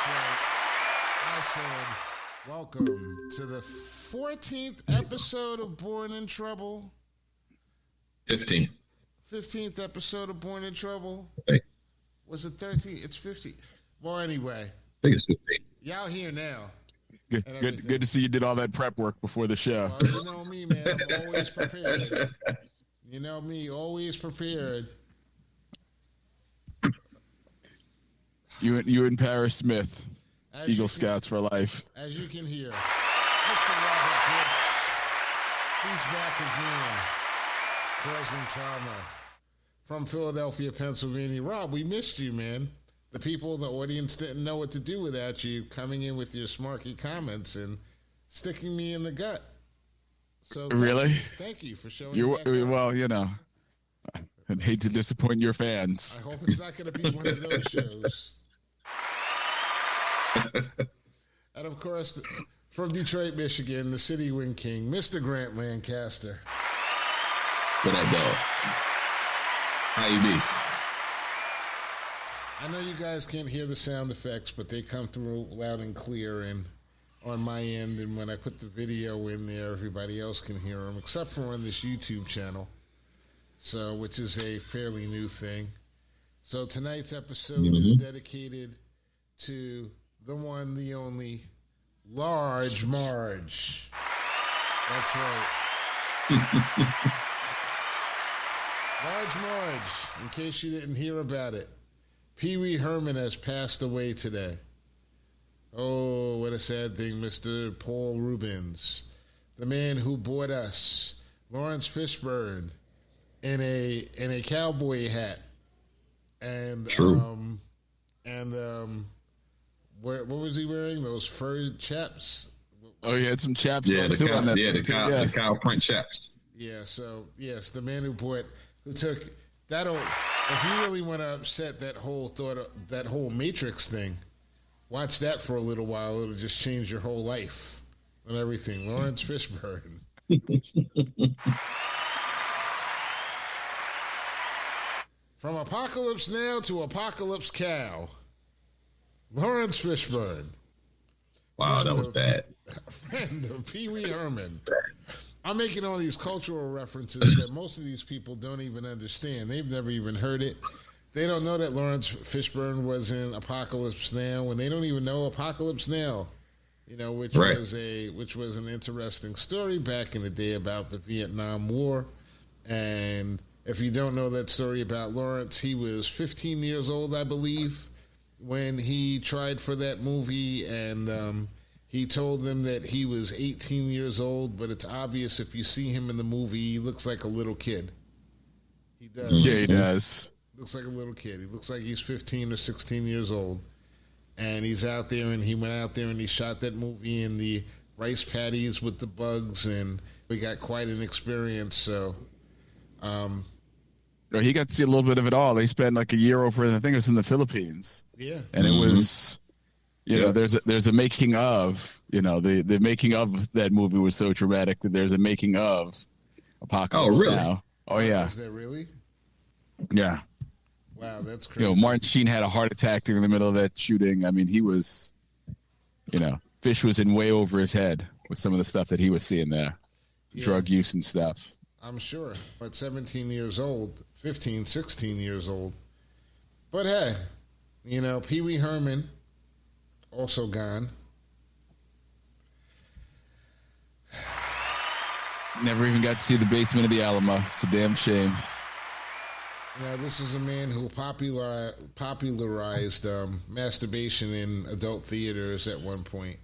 right. I said, welcome to the 14th episode of Born in Trouble. 15. 15th episode of Born in Trouble. Hey, Was it 13? It's 50. Well, anyway, I think it's 15. y'all here now. Good to see you did all that prep work before the show. Well, you know me, man. I'm always prepared. You know me, always prepared. You and Paris Smith, As Eagle you Scouts for life. As you can hear, Mr. Robert Brooks, he's back again, causing trauma from Philadelphia, Pennsylvania. Rob, we missed you, man. The people in the audience didn't know what to do without you coming in with your smarky comments and sticking me in the gut. So thank you for showing You back up. well, you know, I'd hate to disappoint your fans. I hope it's not going to be one of those shows. And of course, from Detroit, Michigan, the City Wing King, Mr. Grant Lancaster. What up, dog? How you be? I know you guys can't hear the sound effects, but they come through loud and clear and on my end. And when I put the video in there, everybody else can hear them, except for on this YouTube channel, so which is a fairly new thing. So tonight's episode is dedicated to the one, the only, Large Marge. That's right. Large Marge, in case you didn't hear about it. Wee Herman has passed away today. Oh, what a sad thing, Mr. Paul Rubens. The man who bought us, Lawrence Fishburne, in a cowboy hat. And True. what was he wearing? Those fur chaps? Oh, you had some chaps Yeah, on too on that. the cow print chaps. Yeah, so yes, the man who took that'll. If you really want to upset that whole Matrix thing, watch that for a little while. It'll just change your whole life and everything. Lawrence Fishburne. From Apocalypse Now to Apocalypse Cow. Lawrence Fishburne. Wow, that was bad. Friend of Wee Herman. I'm making all these cultural references that most of these people don't even understand. They've never even heard it. They don't know that Lawrence Fishburne was in Apocalypse Now, and they don't even know Apocalypse Now, which was an interesting story back in the day about the Vietnam War. And if you don't know that story about Lawrence, he was 15 years old, I believe, when he tried for that movie, and he told them that he was 18 years old, but it's obvious if you see him in the movie, he looks like a little kid. He does. Yeah, he does. Looks like a little kid. He looks like he's 15 or 16 years old. And he's out there, and he went out there and he shot that movie in the rice paddies with the bugs, and we got quite an experience. So, He got to see a little bit of it all. They spent like a year over, I think it was in the Philippines. Yeah. And it was, there's a making of, the making of that movie was so dramatic that there's a making of Apocalypse Now. Oh, yeah. Is that really? Yeah. Wow, that's crazy. Martin Sheen had a heart attack in the middle of that shooting. I mean, he was, Fish was in way over his head with some of the stuff that he was seeing there. Yeah. Drug use and stuff. I'm sure. At 17 years old, 15, 16 years old. But hey, Wee Herman, also gone. Never even got to see the basement of the Alamo. It's a damn shame. This is a man who popularized masturbation in adult theaters at one point.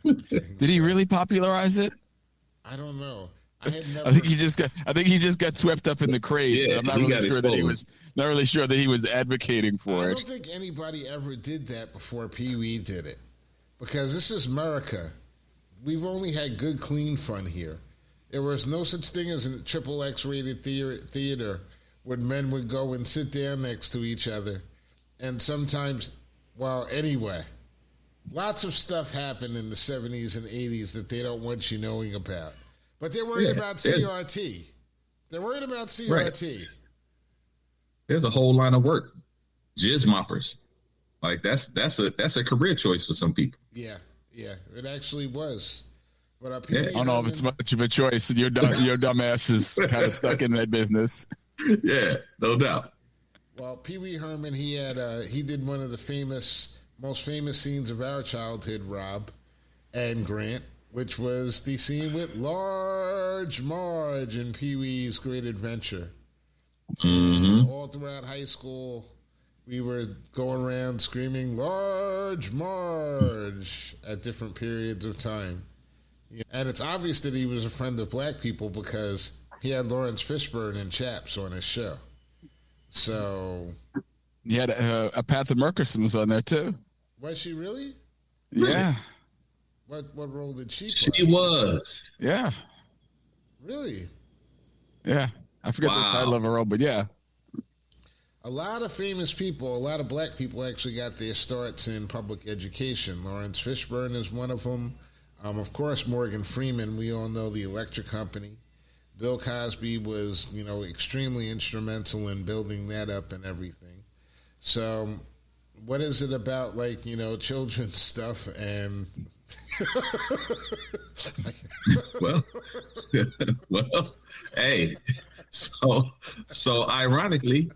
Did he really popularize it? I don't know. I think he just got swept up in the craze. Yeah, I'm not really sure that he was advocating for it. I don't think anybody ever did that before Pee Wee did it, because this is America. We've only had good, clean fun here. There was no such thing as a triple X rated theater where men would go and sit down next to each other, and sometimes, anyway. Lots of stuff happened in the 70s and 80s that they don't want you knowing about. But they're worried about CRT. They're worried about CRT. Right. There's a whole line of work. Jizz moppers. Like that's a career choice for some people. Yeah, it actually was. But I don't know if it's much of a choice. Your dumb ass is kind of stuck in that business. Yeah, no doubt. Well, Pee Wee Herman, he did one of the most famous scenes of our childhood, Rob and Grant, which was the scene with Large Marge in Pee Wee's Great Adventure. Mm-hmm. All throughout high school, we were going around screaming "Large Marge" at different periods of time. And it's obvious that he was a friend of black people because he had Lawrence Fishburne and Chaps on his show. So he had a Patha Murkison was on there too. Was she really? Yeah. What role did she play? She was. Yeah. Really? Yeah. I forget the title of her role, but yeah. A lot of famous people, a lot of black people actually got their starts in public education. Lawrence Fishburne is one of them. Of course, Morgan Freeman, we all know the electric company. Bill Cosby was, extremely instrumental in building that up and everything. So what is it about, children's stuff and... well, hey, so ironically,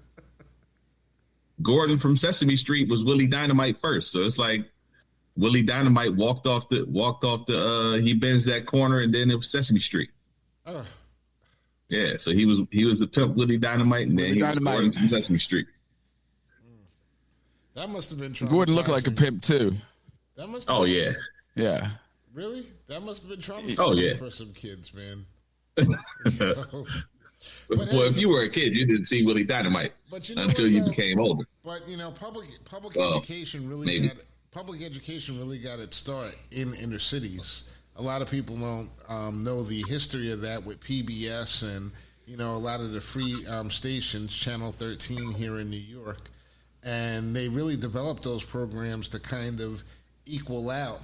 Gordon from Sesame Street was Willie Dynamite first. So it's like Willie Dynamite walked off the he bends that corner and then it was Sesame Street. Oh. Yeah, so he was the pimp Willie Dynamite and then he was Gordon from Sesame Street. That must have been traumatizing. Gordon looked like a pimp too. That must yeah. Yeah. Really? That must have been traumatizing for some kids, man. Well, if you were a kid, you didn't see Willie Dynamite until you became older. But public education really got its start in inner cities. A lot of people don't know the history of that with PBS and a lot of the free stations, Channel 13 here in New York, and they really developed those programs to kind of equal out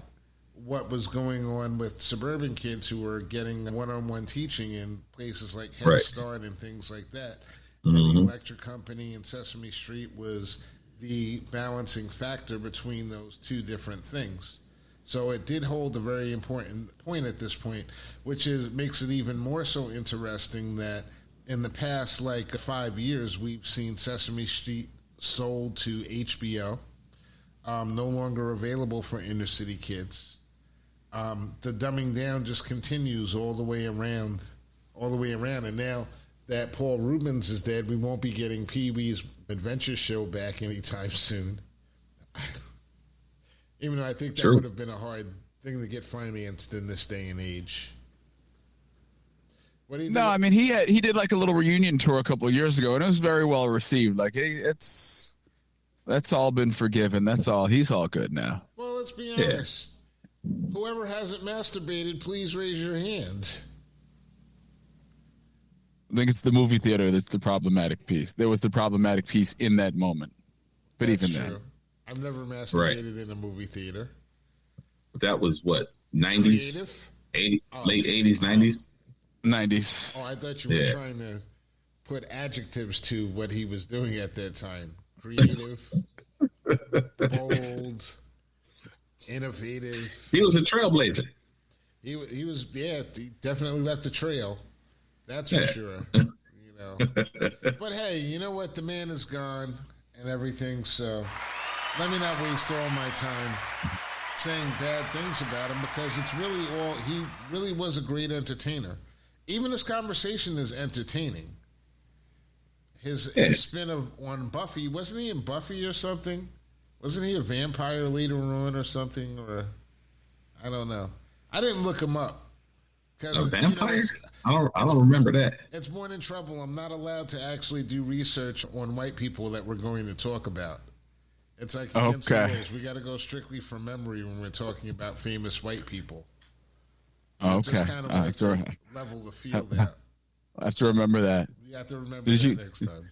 what was going on with suburban kids who were getting one-on-one teaching in places like Head Start and things like that. Mm-hmm. And the electric company and Sesame Street was the balancing factor between those two different things. So it did hold a very important point at this point, which makes it even more so interesting that in the past 5 years, we've seen Sesame Street sold to HBO, no longer available for inner city kids. The dumbing down just continues all the way around. And now that Paul Rubens is dead, we won't be getting Pee Wee's Adventure Show back anytime soon. Even though I think that would have been a hard thing to get financed in this day and age. What do you think? No, I mean he did like a little reunion tour a couple of years ago, and it was very well received. Like that's all been forgiven. That's all. He's all good now. Well, let's be honest. Whoever hasn't masturbated, please raise your hand. I think it's the movie theater that's the problematic piece. There was the problematic piece in that moment. But that's even true. then. I've never masturbated in a movie theater. That was what, 90s? 80, late 80s, 90s? 90s. Oh, I thought you were trying to put adjectives to what he was doing at that time. Creative, bold, innovative. He was a trailblazer. He was, he definitely left a trail. That's for sure. But hey, you know what? The man is gone and everything, so let me not waste all my time saying bad things about him because it's really he really was a great entertainer. Even this conversation is entertaining. His spin on Buffy, wasn't he in Buffy or something? Wasn't he a vampire later on or something? Or I don't know. I didn't look him up. A vampire? I don't remember that. It's Morning Trouble. I'm not allowed to actually do research on white people that we're going to talk about. It's like against the rules. We got to go strictly from memory when we're talking about famous white people. Just kind of level the field out. I have to remember that. You have to remember next time.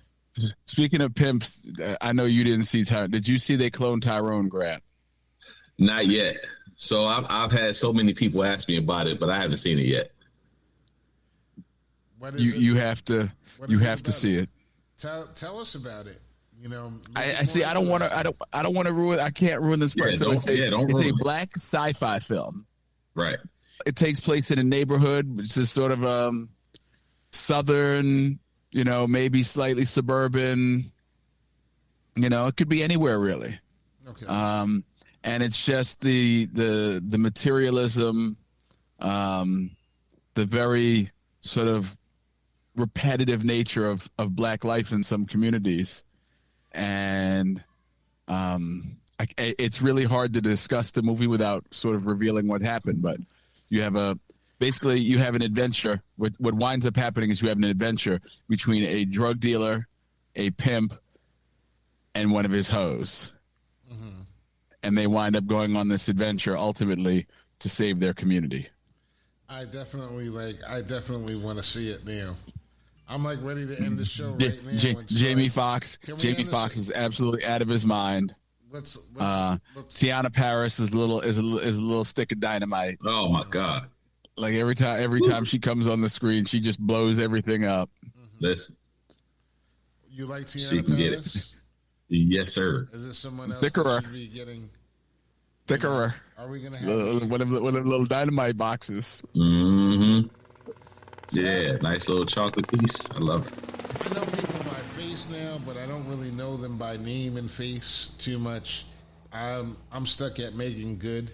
Speaking of pimps, I know you didn't see Tyrone. Did you see they cloned Tyrone, Grant? Not yet. So I've had so many people ask me about it, but I haven't seen it yet. You have to see it. Tell us about it. You know, I see. I don't want to. I don't want to ruin. I can't ruin this part. So it's a black sci-fi film. Right. It takes place in a neighborhood, which is sort of southern. You know, maybe slightly suburban. You know, it could be anywhere really. Okay. And it's just the materialism, the very sort of repetitive nature of black life in some communities. And it's really hard to discuss the movie without sort of revealing what happened. But you have an adventure. What winds up happening is you have an adventure between a drug dealer, a pimp, and one of his hoes. Mm-hmm. And they wind up going on this adventure ultimately to save their community. I definitely want to see it now. I'm like ready to end the show right now. Jamie Foxx is absolutely out of his mind. Let's Tiana Paris is a little stick of dynamite. Oh my God! Like every time she comes on the screen, she just blows everything up. Mm-hmm. Listen, you like Tiana Paris? Yes, sir. Is there someone else that should be getting? Thickerer. Are we gonna have one of the little dynamite boxes? Mm-hmm. Yeah, nice little chocolate piece. I love it. I know people by face now, but I don't really know them by name and face too much. I'm stuck at Megan Good.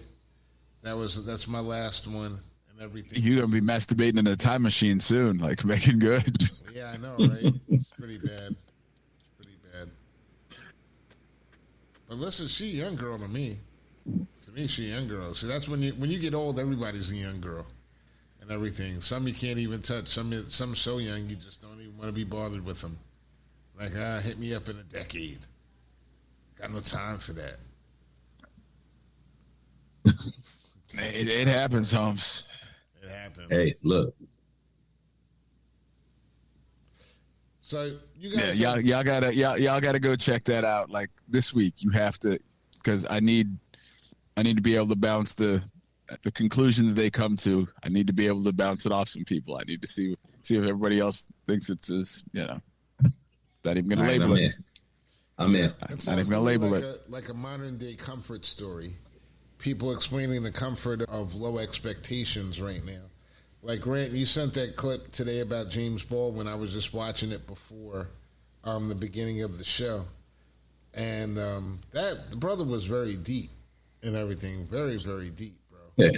That's my last one and everything. You're gonna be masturbating in a time machine soon, like Megan Good. Yeah, I know, right? It's pretty bad. But listen, she a young girl to me. To me, she a young girl. So that's when you get old, everybody's a young girl. And everything. Some you can't even touch. Some so young you just don't even want to be bothered with them. Like, hit me up in a decade. Got no time for that. It happens, Holmes. It happens. Hey, look. So you guys, y'all gotta go check that out. Like this week, you have to, because I need to be able to bounce the conclusion that they come to. I need to be able to bounce it off some people. I need to see if everybody else thinks it's as, not even going to label it. I'm in. Not even going to label it. Like a modern day comfort story. People explaining the comfort of low expectations right now. Like, Grant, you sent that clip today about James Baldwin. I was just watching it before the beginning of the show. And the brother was very deep and everything. Very, very deep. Yeah.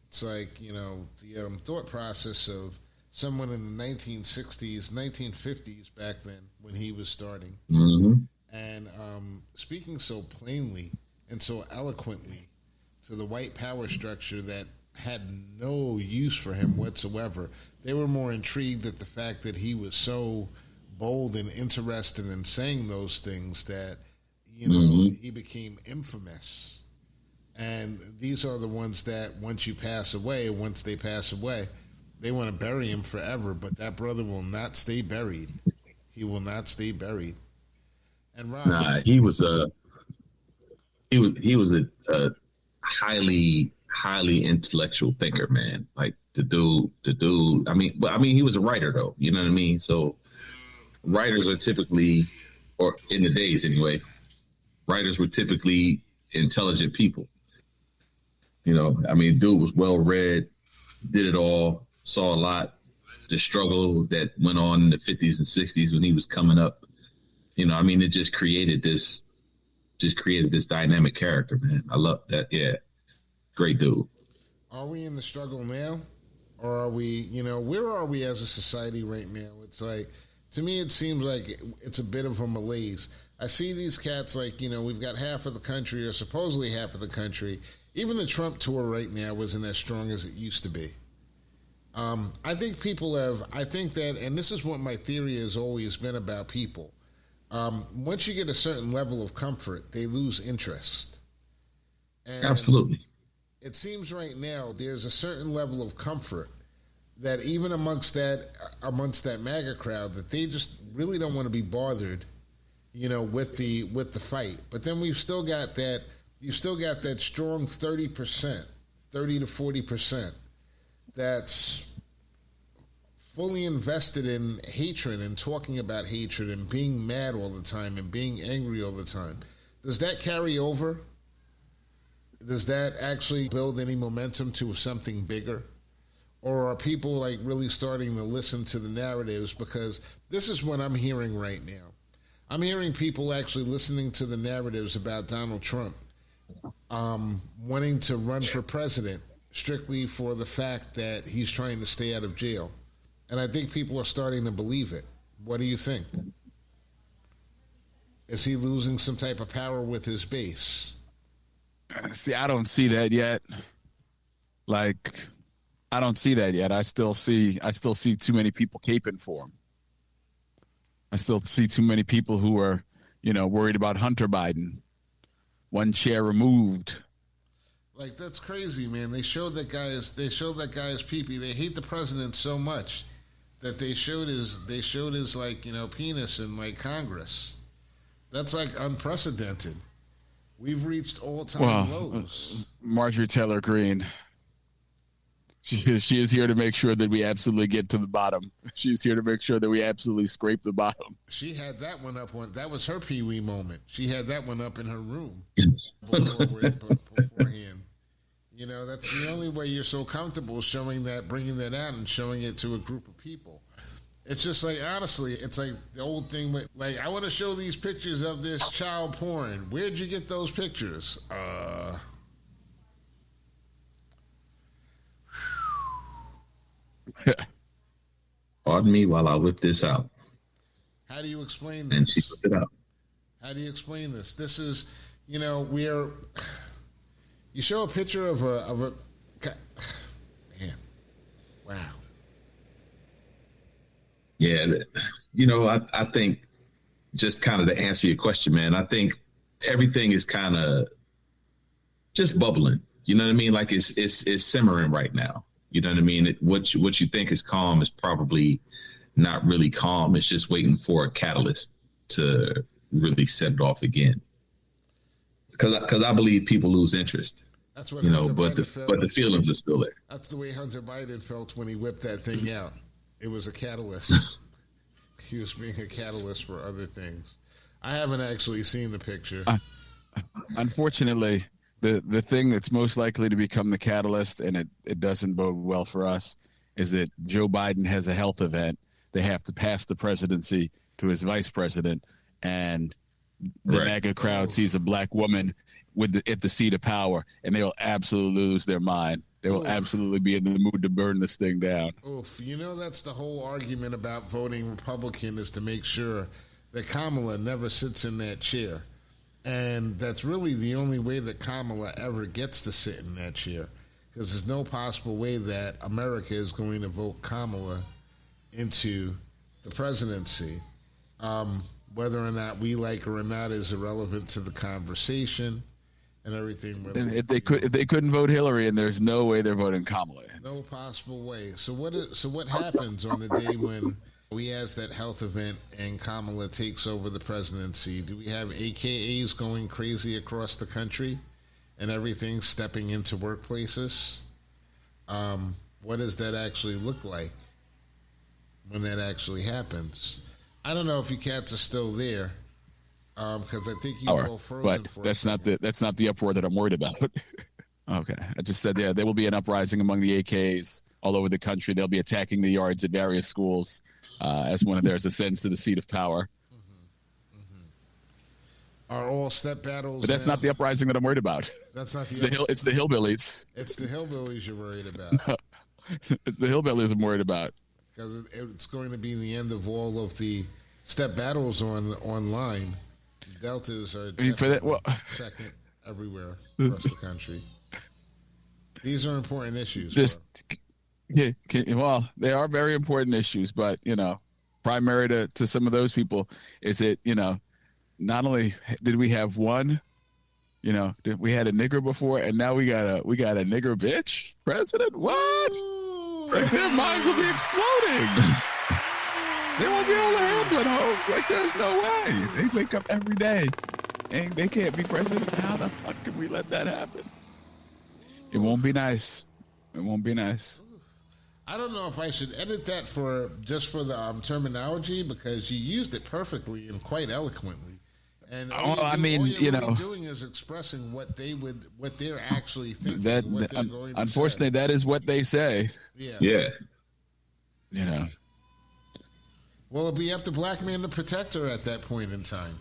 It's like, the thought process of someone in the 1960s, 1950s back then when he was starting. Mm-hmm. And speaking so plainly and so eloquently to the white power structure that had no use for him whatsoever. They were more intrigued at the fact that he was so bold and interested in saying those things that, he became infamous. And these are the ones that once they pass away, they want to bury him forever. But that brother will not stay buried. He will not stay buried. And Rob, he was a highly intellectual thinker, man. Like the dude. I mean, he was a writer though. You know what I mean? So writers are typically, or in the days anyway, writers were typically intelligent people. Dude was well read, did it all, saw a lot, the struggle that went on in the 50s and 60s when he was coming up. It just created this dynamic character, man. I love that. Yeah. Great dude. Are we in the struggle now? Or are we, where are we as a society right now? It's like, to me, it seems like it's a bit of a malaise. I see these cats like, we've got half of the country, or supposedly half of the country. Even the Trump tour right now isn't as strong as it used to be. I think that, and this is what my theory has always been about people. Once you get a certain level of comfort, they lose interest. And absolutely. It seems right now there's a certain level of comfort that even amongst that MAGA crowd, that they just really don't want to be bothered, with the fight. But then you've still got that strong 30%, 30 to 40% that's fully invested in hatred and talking about hatred and being mad all the time and being angry all the time, does that carry over? Does that actually build any momentum to something bigger? Or are people like really starting to listen to the narratives? Because this is what I'm hearing right now. I'm hearing people actually listening to the narratives about Donald Trump wanting to run for president strictly for the fact that he's trying to stay out of jail. And I think people are starting to believe it. What do you think? Is he losing some type of power with his base? See, I don't see that yet. Like, I don't see that yet. I still see too many people caping for him. I still see too many people who are, worried about Hunter Biden. One chair removed. Like, that's crazy, man. They showed that guy his pee-pee. They hate the president so much that they showed his penis in like Congress. That's like unprecedented. We've reached all-time lows. Marjorie Taylor Greene. She is here to make sure that we absolutely get to the bottom. She's here to make sure that we absolutely scrape the bottom. She had that one up that was her pee-wee moment. She had that one up in her room beforehand. That's the only way you're so comfortable showing that, bringing that out and showing it to a group of people. It's just like, honestly, it's like the old thing with, like, I want to show these pictures of this child porn. Where'd you get those pictures? Pardon me while I whip this out. How do you explain this? And she whipped it out. How do you explain this? This is, you show a picture of a man. Wow. Yeah, I think, just kind of to answer your question, man, I think everything is kind of just bubbling. You know what I mean? Like it's simmering right now. You know what I mean? What you think is calm is probably not really calm. It's just waiting for a catalyst to really set it off again. Because I believe people lose interest. That's what but the feelings are still there. That's the way Hunter Biden felt when he whipped that thing out. It was a catalyst. He was being a catalyst for other things. I haven't actually seen the picture. Unfortunately, the thing that's most likely to become the catalyst, and it doesn't bode well for us, is that Joe Biden has a health event. They have to pass the presidency to his vice president, and the MAGA crowd sees a black woman at the seat of power, and they'll absolutely lose their mind. They will absolutely be in the mood to burn this thing down. Oof. That's the whole argument about voting Republican, is to make sure that Kamala never sits in that chair. And that's really the only way that Kamala ever gets to sit in that chair, because there's no possible way that America is going to vote Kamala into the presidency. Whether or not we like her or not is irrelevant to the conversation and everything. If they couldn't vote Hillary, and there's no way they're voting Kamala. No possible way. So what happens on the day when he has that health event and Kamala takes over the presidency? Do we have AKAs going crazy across the country and everything stepping into workplaces? What does that actually look like when that actually happens? I don't know if you cats are still there, because I think you go frozen for that's not the uproar that I'm worried about. Okay, I just said there will be an uprising among the AKs all over the country. They'll be attacking the yards at various schools as one of theirs ascends to the seat of power. Are all step battles? But that's not the uprising that I'm worried about. That's not it's the hillbillies. It's the hillbillies you're worried about. It's the hillbillies I'm worried about. Because it's going to be the end of all of the step battles online. Deltas are second everywhere across the country. These are important issues. They are very important issues, but primary to some of those people is that not only did we have one, we had a nigger before, and now we got a nigger bitch president. What? Like, their minds will be exploding. They won't be able to handle it, homes. Like, there's no way. They wake up every day and they can't be president. How the fuck can we let that happen? It won't be nice. It won't be nice. I don't know if I should edit that for the terminology, because you used it perfectly and quite eloquently. And all you're really doing is expressing what they're actually thinking. What they're going to unfortunately, say. that is what they say. Yeah. Yeah. You know. Well, it'll be up to black man to protect her at that point in time.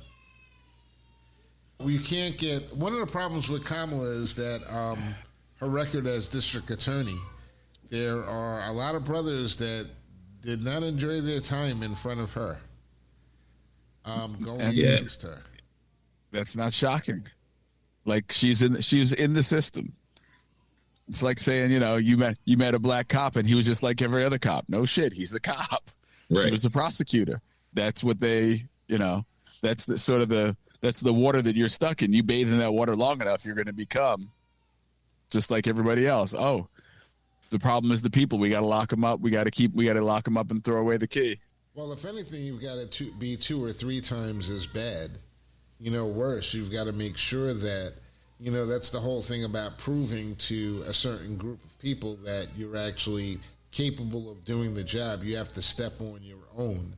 We can't get. One of the problems with Kamala is that her record as district attorney. There are a lot of brothers that did not enjoy their time in front of her, going against her. That's not shocking. Like she's in the system. It's like saying, you met a black cop and he was just like every other cop. No shit, he's a cop. Right. He was a prosecutor. That's what they, that's the water that you're stuck in. You bathe in that water long enough, you're going to become just like everybody else. Oh, the problem is the people. We got to lock them up. We got to lock them up and throw away the key. Well, if anything, you've got to be 2 or 3 times as bad. Worse. You've got to make sure that, that's the whole thing about proving to a certain group of people that you're actually capable of doing the job. You have to step on your own.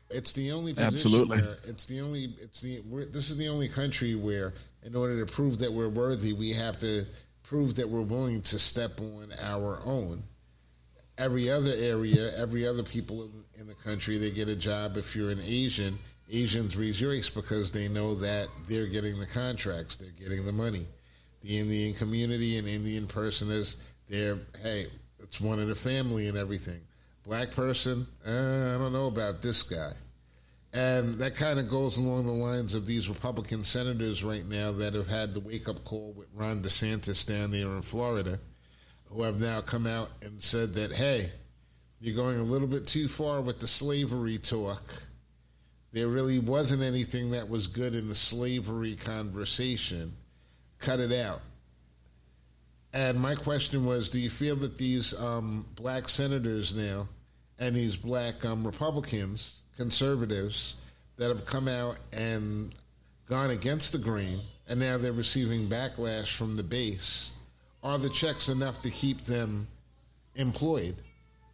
It's the only position Absolutely. where this is the only country where, in order to prove that we're worthy, we have to prove that we're willing to step on our own. Every other area, every other people in the country, they get a job. If you're an Asian, Asians rejoice because they know that they're getting the contracts, they're getting the money. The Indian community and Indian person it's one of the family and everything. Black person, I don't know about this guy. And that kind of goes along the lines of these Republican senators right now that have had the wake-up call with Ron DeSantis down there in Florida, who have now come out and said that, hey, you're going a little bit too far with the slavery talk. There really wasn't anything that was good in the slavery conversation. Cut it out. And my question was, do you feel that these black senators now and these black Republicans, conservatives, that have come out and gone against the grain, and now they're receiving backlash from the base, are the checks enough to keep them employed?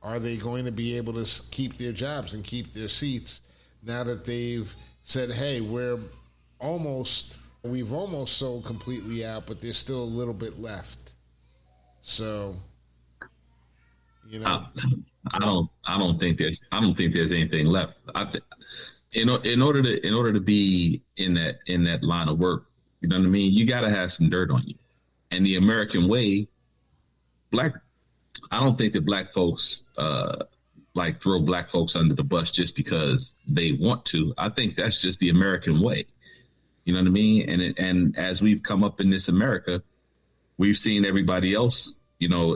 Are they going to be able to keep their jobs and keep their seats now that they've said, hey, we've almost sold completely out, but there's still a little bit left? So, I don't think there's anything left. In order to be in that line of work, you know what I mean? You got to have some dirt on you. And the American way, I don't think that black folks throw black folks under the bus just because they want to. I think that's just the American way. You know what I mean? And as we've come up in this America, we've seen everybody else,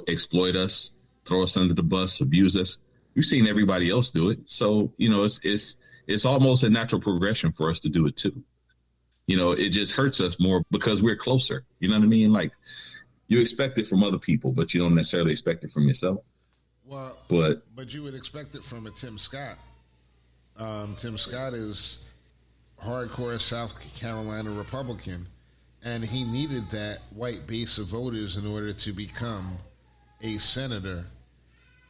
exploit us, throw us under the bus, abuse us. We've seen everybody else do it. So, it's almost a natural progression for us to do it too. It just hurts us more because we're closer. You know what I mean? Like, you expect it from other people, but you don't necessarily expect it from yourself. Well, but you would expect it from a Tim Scott. Tim Scott is hardcore South Carolina Republican, and he needed that white base of voters in order to become a senator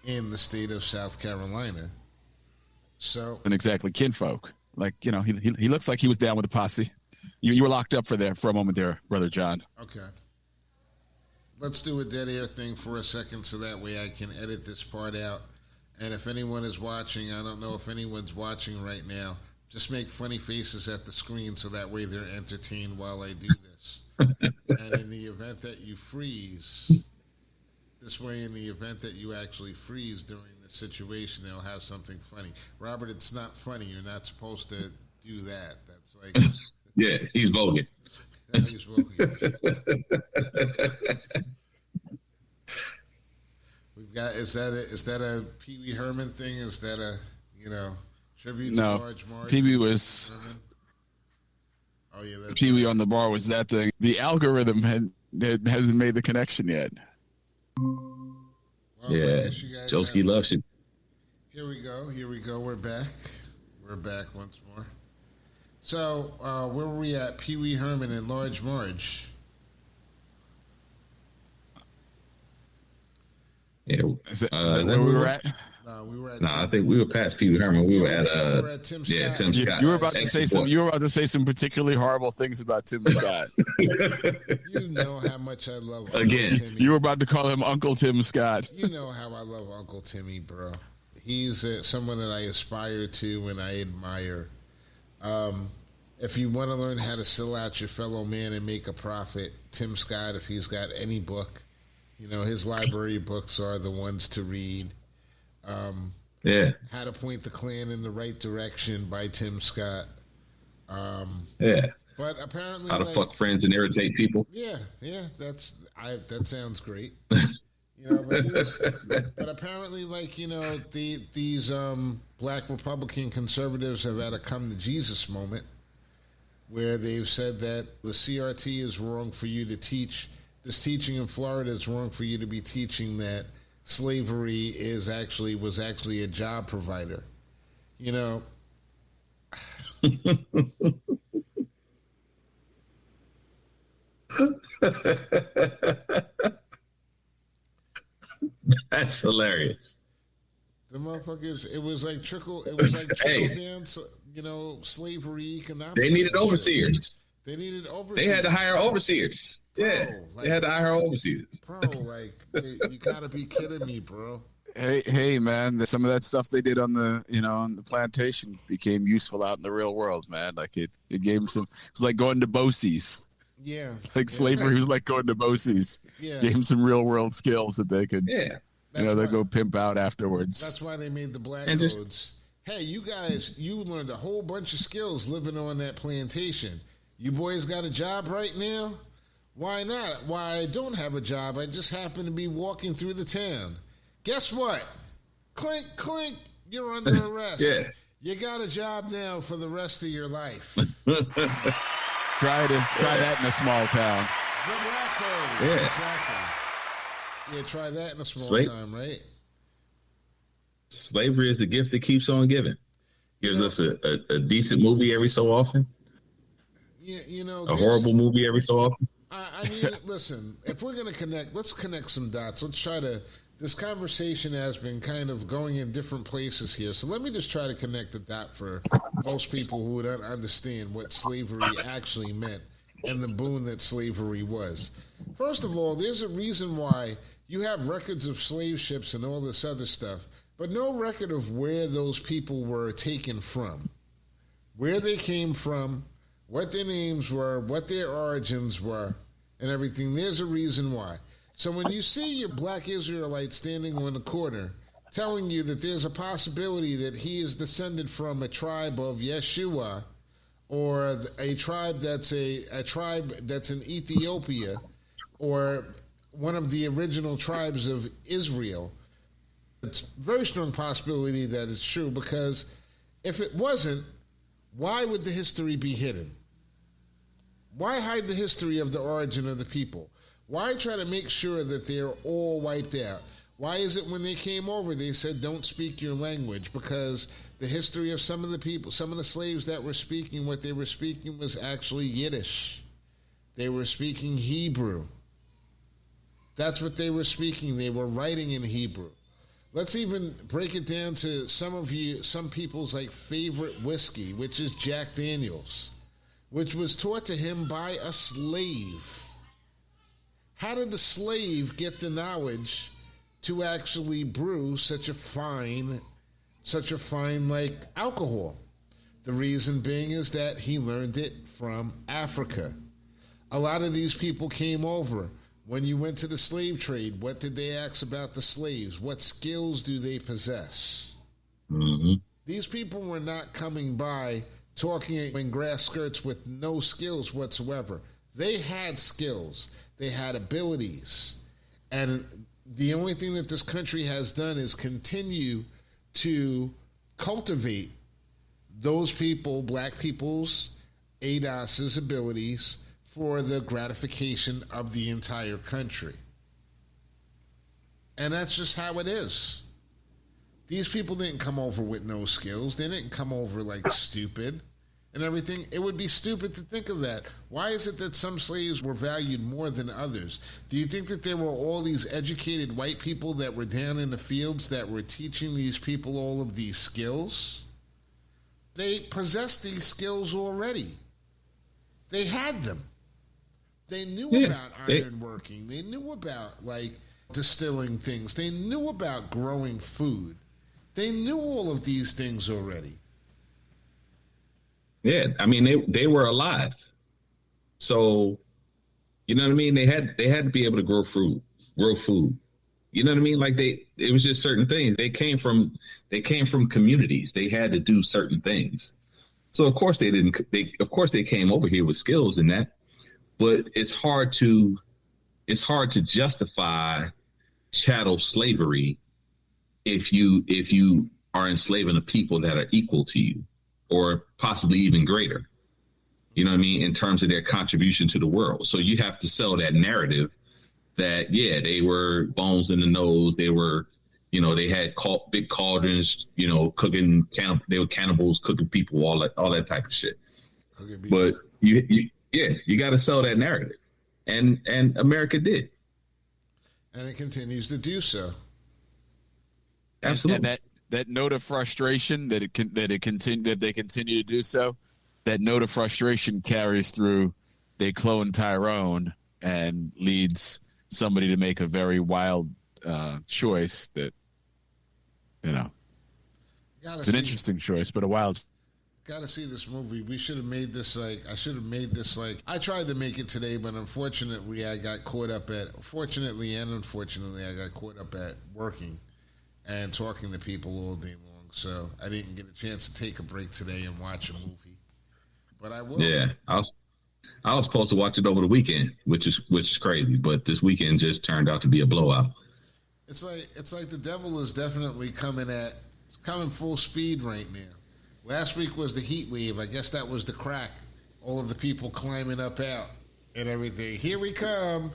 in the state of South Carolina. So, and exactly kinfolk. Like, he looks like he was down with the posse. You were locked up for a moment there, Brother John. Okay. Let's do a dead air thing for a second so that way I can edit this part out. And if anyone is watching, I don't know if anyone's watching right now, just make funny faces at the screen so that way they're entertained while I do this. And in the event that you freeze, this way in the event that you actually freeze during the situation, they'll have something funny. Robert, it's not funny. You're not supposed to do that. That's like... Yeah, he's vulgar. He's vulgar. We've got, is that a Pee Wee Herman thing? Is that a, tribute to Marge? Pee Wee was... Herman? Oh, yeah, that's Pee Wee on the bar was that thing. The algorithm hasn't made the connection yet. Well, yeah, Joski loves you. Here we go. We're back once more. So, where were we at? Pee Wee Herman and Large Marge. Yeah, Is that where we were at? No, we were at. No, I think we were past Pee Wee Herman. We were at Tim Scott. Yeah, Tim Scott. You were about to say some. You were about to say some particularly horrible things about Tim Scott. You know how much I love Uncle Timmy. You were about to call him Uncle Tim Scott. You know how I love Uncle Timmy, bro. He's someone that I aspire to and I admire. If you want to learn how to sell out your fellow man and make a profit, Tim Scott, if he's got any book, his library books are the ones to read. How to Point the Klan in the Right Direction by Tim Scott. But apparently, how to fuck friends and irritate people. Yeah, that sounds great. But apparently, these black Republican conservatives have had a come to Jesus moment where they've said that the CRT is wrong for you to teach. This teaching in Florida is wrong for you to be teaching that slavery was actually a job provider. That's hilarious. The motherfuckers, it was like trickle down, slavery economics. They needed overseers. They had to hire overseers. Bro, they had to hire overseers. Bro, you gotta be kidding me, bro. Hey, man! Some of that stuff they did on the plantation became useful out in the real world, man. It gave them some. It was like going to Bosie's. Yeah. Slavery was like going to Bosie's. Yeah. Gave them some real world skills that they could. Yeah. They go pimp out afterwards. That's why they made the black codes. Hey, you guys, you learned a whole bunch of skills living on that plantation. You boys got a job right now? Why not? Why I don't have a job. I just happen to be walking through the town. Guess what? Clink, clink, you're under arrest. Yeah. You got a job now for the rest of your life. Try that in a small town. The black codes, exactly. Yeah, try that in a small time, right? Slavery is the gift that keeps on giving. Gives us a decent movie every so often. A horrible movie every so often. I mean, listen, if we're going to connect, let's connect some dots. Let's try to, this conversation has been kind of going in different places here. So let me just try to connect the dot for most people who don't understand what slavery actually meant and the boon that slavery was. First of all, there's a reason why you have records of slave ships and all this other stuff, but no record of where those people were taken from, where they came from, what their names were, what their origins were, and everything. There's a reason why. So when you see your black Israelite standing on the corner telling you that there's a possibility that he is descended from a tribe of Yeshua or a tribe that's in Ethiopia or one of the original tribes of Israel, it's a very strong possibility that it's true, because if it wasn't, why would the history be hidden? Why hide the history of the origin of the people? Why try to make sure that they're all wiped out? Why is it when they came over, they said, don't speak your language? Because the history of some of the people, some of the slaves that were speaking, what they were speaking was actually Yiddish. They were speaking Hebrew. That's what they were speaking. They were writing in Hebrew. Let's even break it down to some people's favorite whiskey, which is Jack Daniels, which was taught to him by a slave. How did the slave get the knowledge to actually brew such a fine alcohol? The reason being is that he learned it from Africa. A lot of these people came over. When you went to the slave trade, what did they ask about the slaves? What skills do they possess? Mm-hmm. These people were not coming by talking in grass skirts with no skills whatsoever. They had skills. They had abilities. And the only thing that this country has done is continue to cultivate those people, black people's, ADOS's abilities for the gratification of the entire country. And that's just how it is. These people didn't come over with no skills. They didn't come over stupid. and everything, it would be stupid to think of that. Why is it that some slaves were valued more than others? Do you think that there were all these educated white people that were down in the fields that were teaching these people all of these skills? They possessed these skills already. They had them. They knew about ironworking. They knew about, like, distilling things. They knew about growing food. They knew all of these things already. Yeah, I mean, they were alive. So, you know what I mean? They had to be able to grow food. You know what I mean? Like it was just certain things. They came from communities. They had to do certain things. So of course they came over here with skills in that, but it's hard to justify chattel slavery if you are enslaving the people that are equal to you or possibly even greater. You know what I mean? In terms of their contribution to the world. So you have to sell that narrative that, yeah, they were bones in the nose. They were, you know, they had big cauldrons, you know, cooking, they were cannibals, cooking people, all that type of shit. But you got to sell that narrative. And America did. And it continues to do so. Absolutely. And that note of frustration that they continue to do so, that note of frustration carries through. They clone Tyrone and leads somebody to make a very wild choice that, you know, it's an interesting choice, but a wild. Gotta see this movie. We should have made this I tried to make it today, but unfortunately I got caught up at working and talking to people all day long. So I didn't get a chance to take a break today and watch a movie. But I will. Yeah. I was supposed to watch it over the weekend, which is crazy, but this weekend just turned out to be a blowout. It's like the devil is definitely coming full speed right now. Last week was the heat wave. I guess that was the crack. All of the people climbing up out and everything. Here we come.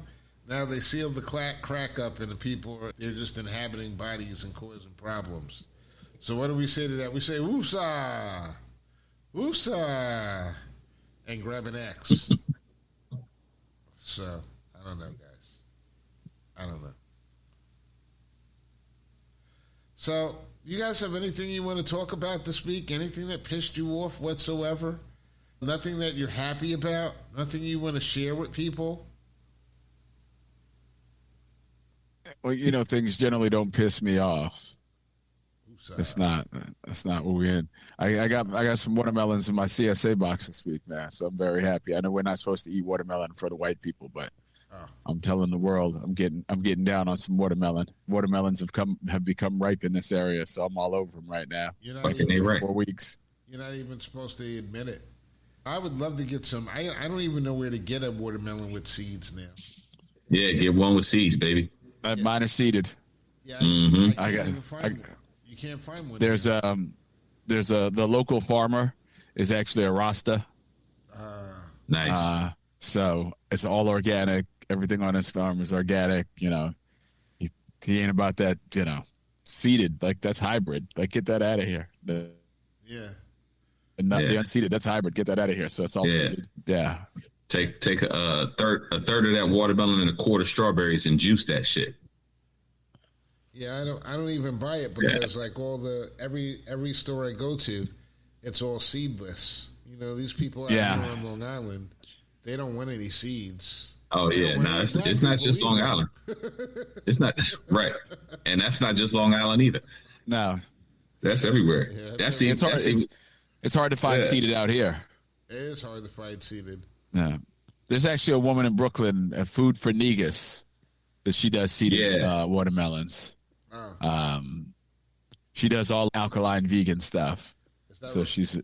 Now they sealed the crack up, and the people they're just inhabiting bodies and causing problems. So what do we say to that? We say woosah, woosah, and grab an X. So I don't know, guys. I don't know. So, you guys have anything you want to talk about this week? Anything that pissed you off whatsoever? Nothing that you're happy about? Nothing you want to share with people? Well, you know, things generally don't piss me off. That's not what we're in. I got some watermelons in my CSA box this week, man. So I'm very happy. I know we're not supposed to eat watermelon for the white people, but I'm telling the world, I'm getting down on some watermelon. Watermelons have become ripe in this area, so I'm all over them right now. You're not even 4 weeks. You're not even supposed to admit it. I would love to get some. I don't even know where to get a watermelon with seeds now. Yeah, get one with seeds, baby. Mine are seeded. Yeah, I can't even find one. You can't find one. There's the local farmer is actually a Rasta. Nice. So it's all organic. Everything on his farm is organic. You know, he ain't about that. You know, seeded, like that's hybrid. Like get that out of here. The unseeded, that's hybrid. Get that out of here. So it's all seeded. Yeah. Take a third of that watermelon and a quart of strawberries and juice that shit. Yeah, I don't even buy it because like every store I go to, it's all seedless. You know, these people out here on Long Island, they don't want any seeds. Oh yeah, no, it's not just Long Island. It's not right, and that's not just Long Island either. No, that's everywhere. Yeah, it's hard to find seeded out here. It is hard to find seeded. Yeah, there's actually a woman in Brooklyn, Food for Negus, that she does seeded watermelons. Oh. She does all alkaline vegan stuff. So she's a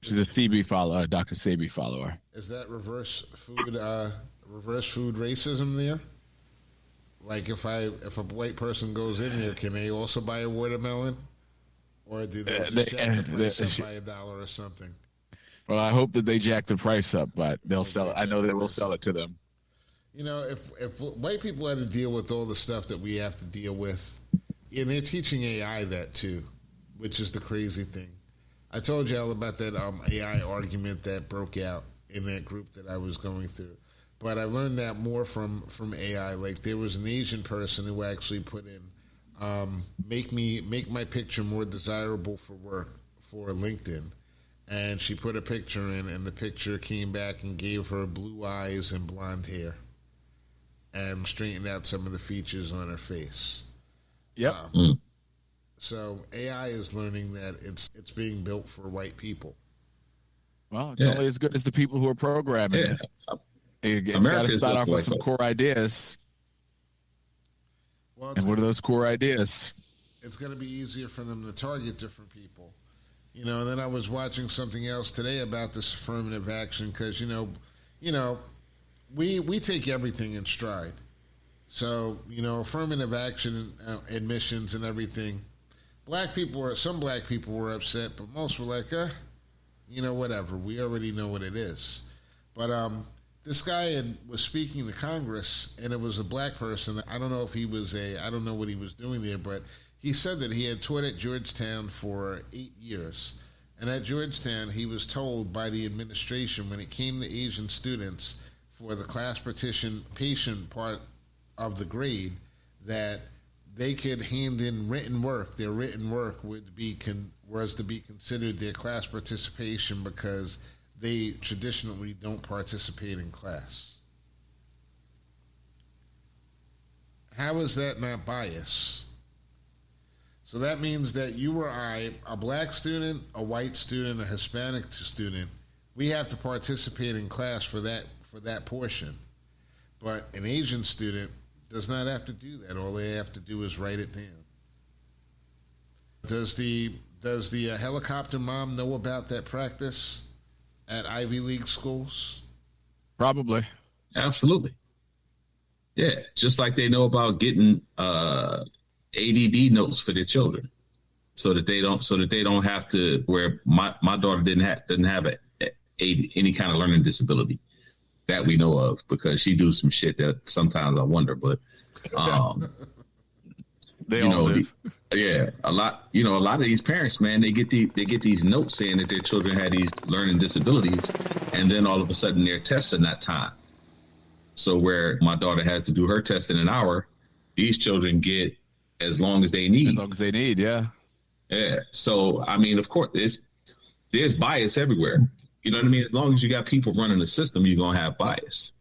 CB follower, Dr. Sebi follower. Is that reverse food racism there? Like if a white person goes in here, can they also buy a watermelon, or do they just jack the price up by $1 or something? Well, I hope that they jack the price up, but they'll sell it. I know they will sell it to them. You know, if white people had to deal with all the stuff that we have to deal with, and they're teaching AI that too, which is the crazy thing. I told you all about that AI argument that broke out in that group that I was going through. But I learned that more from AI. Like there was an Asian person who actually put in, make my picture more desirable for work for LinkedIn. And she put a picture in, and the picture came back and gave her blue eyes and blonde hair and straightened out some of the features on her face. Yep. So AI is learning that it's being built for white people. Well, it's only as good as the people who are programming it. It's got to start off with some core ideas. Well, and what are those core ideas? It's going to be easier for them to target different people. You know, and then I was watching something else today about this affirmative action because, you know, we take everything in stride. So, you know, affirmative action admissions and everything. Some black people were upset, but most were like, you know, whatever. We already know what it is. But this guy was speaking to Congress, and it was a black person. I don't know if I don't know what he was doing there, but he said that he had taught at Georgetown for 8 years. And at Georgetown, he was told by the administration when it came to Asian students for the class participation part of the grade that they could hand in written work. Their written work was to be considered their class participation because they traditionally don't participate in class. How is that not bias? So that means that you or I, a black student, a white student, a Hispanic student, we have to participate in class for that portion. But an Asian student does not have to do that. All they have to do is write it down. Does the helicopter mom know about that practice at Ivy League schools? Probably. Absolutely. Yeah, just like they know about getting ADD notes for their children, so that they don't have to. Where my daughter doesn't have any kind of learning disability that we know of, because she do some shit that sometimes I wonder. But they all live. A lot of these parents, man, they get these notes saying that their children had these learning disabilities, and then all of a sudden their tests are not timed. So where my daughter has to do her test in an hour, these children get as long as they need. As long as they need, yeah. Yeah. So, I mean, of course, there's bias everywhere. You know what I mean? As long as you got people running the system, you're going to have bias.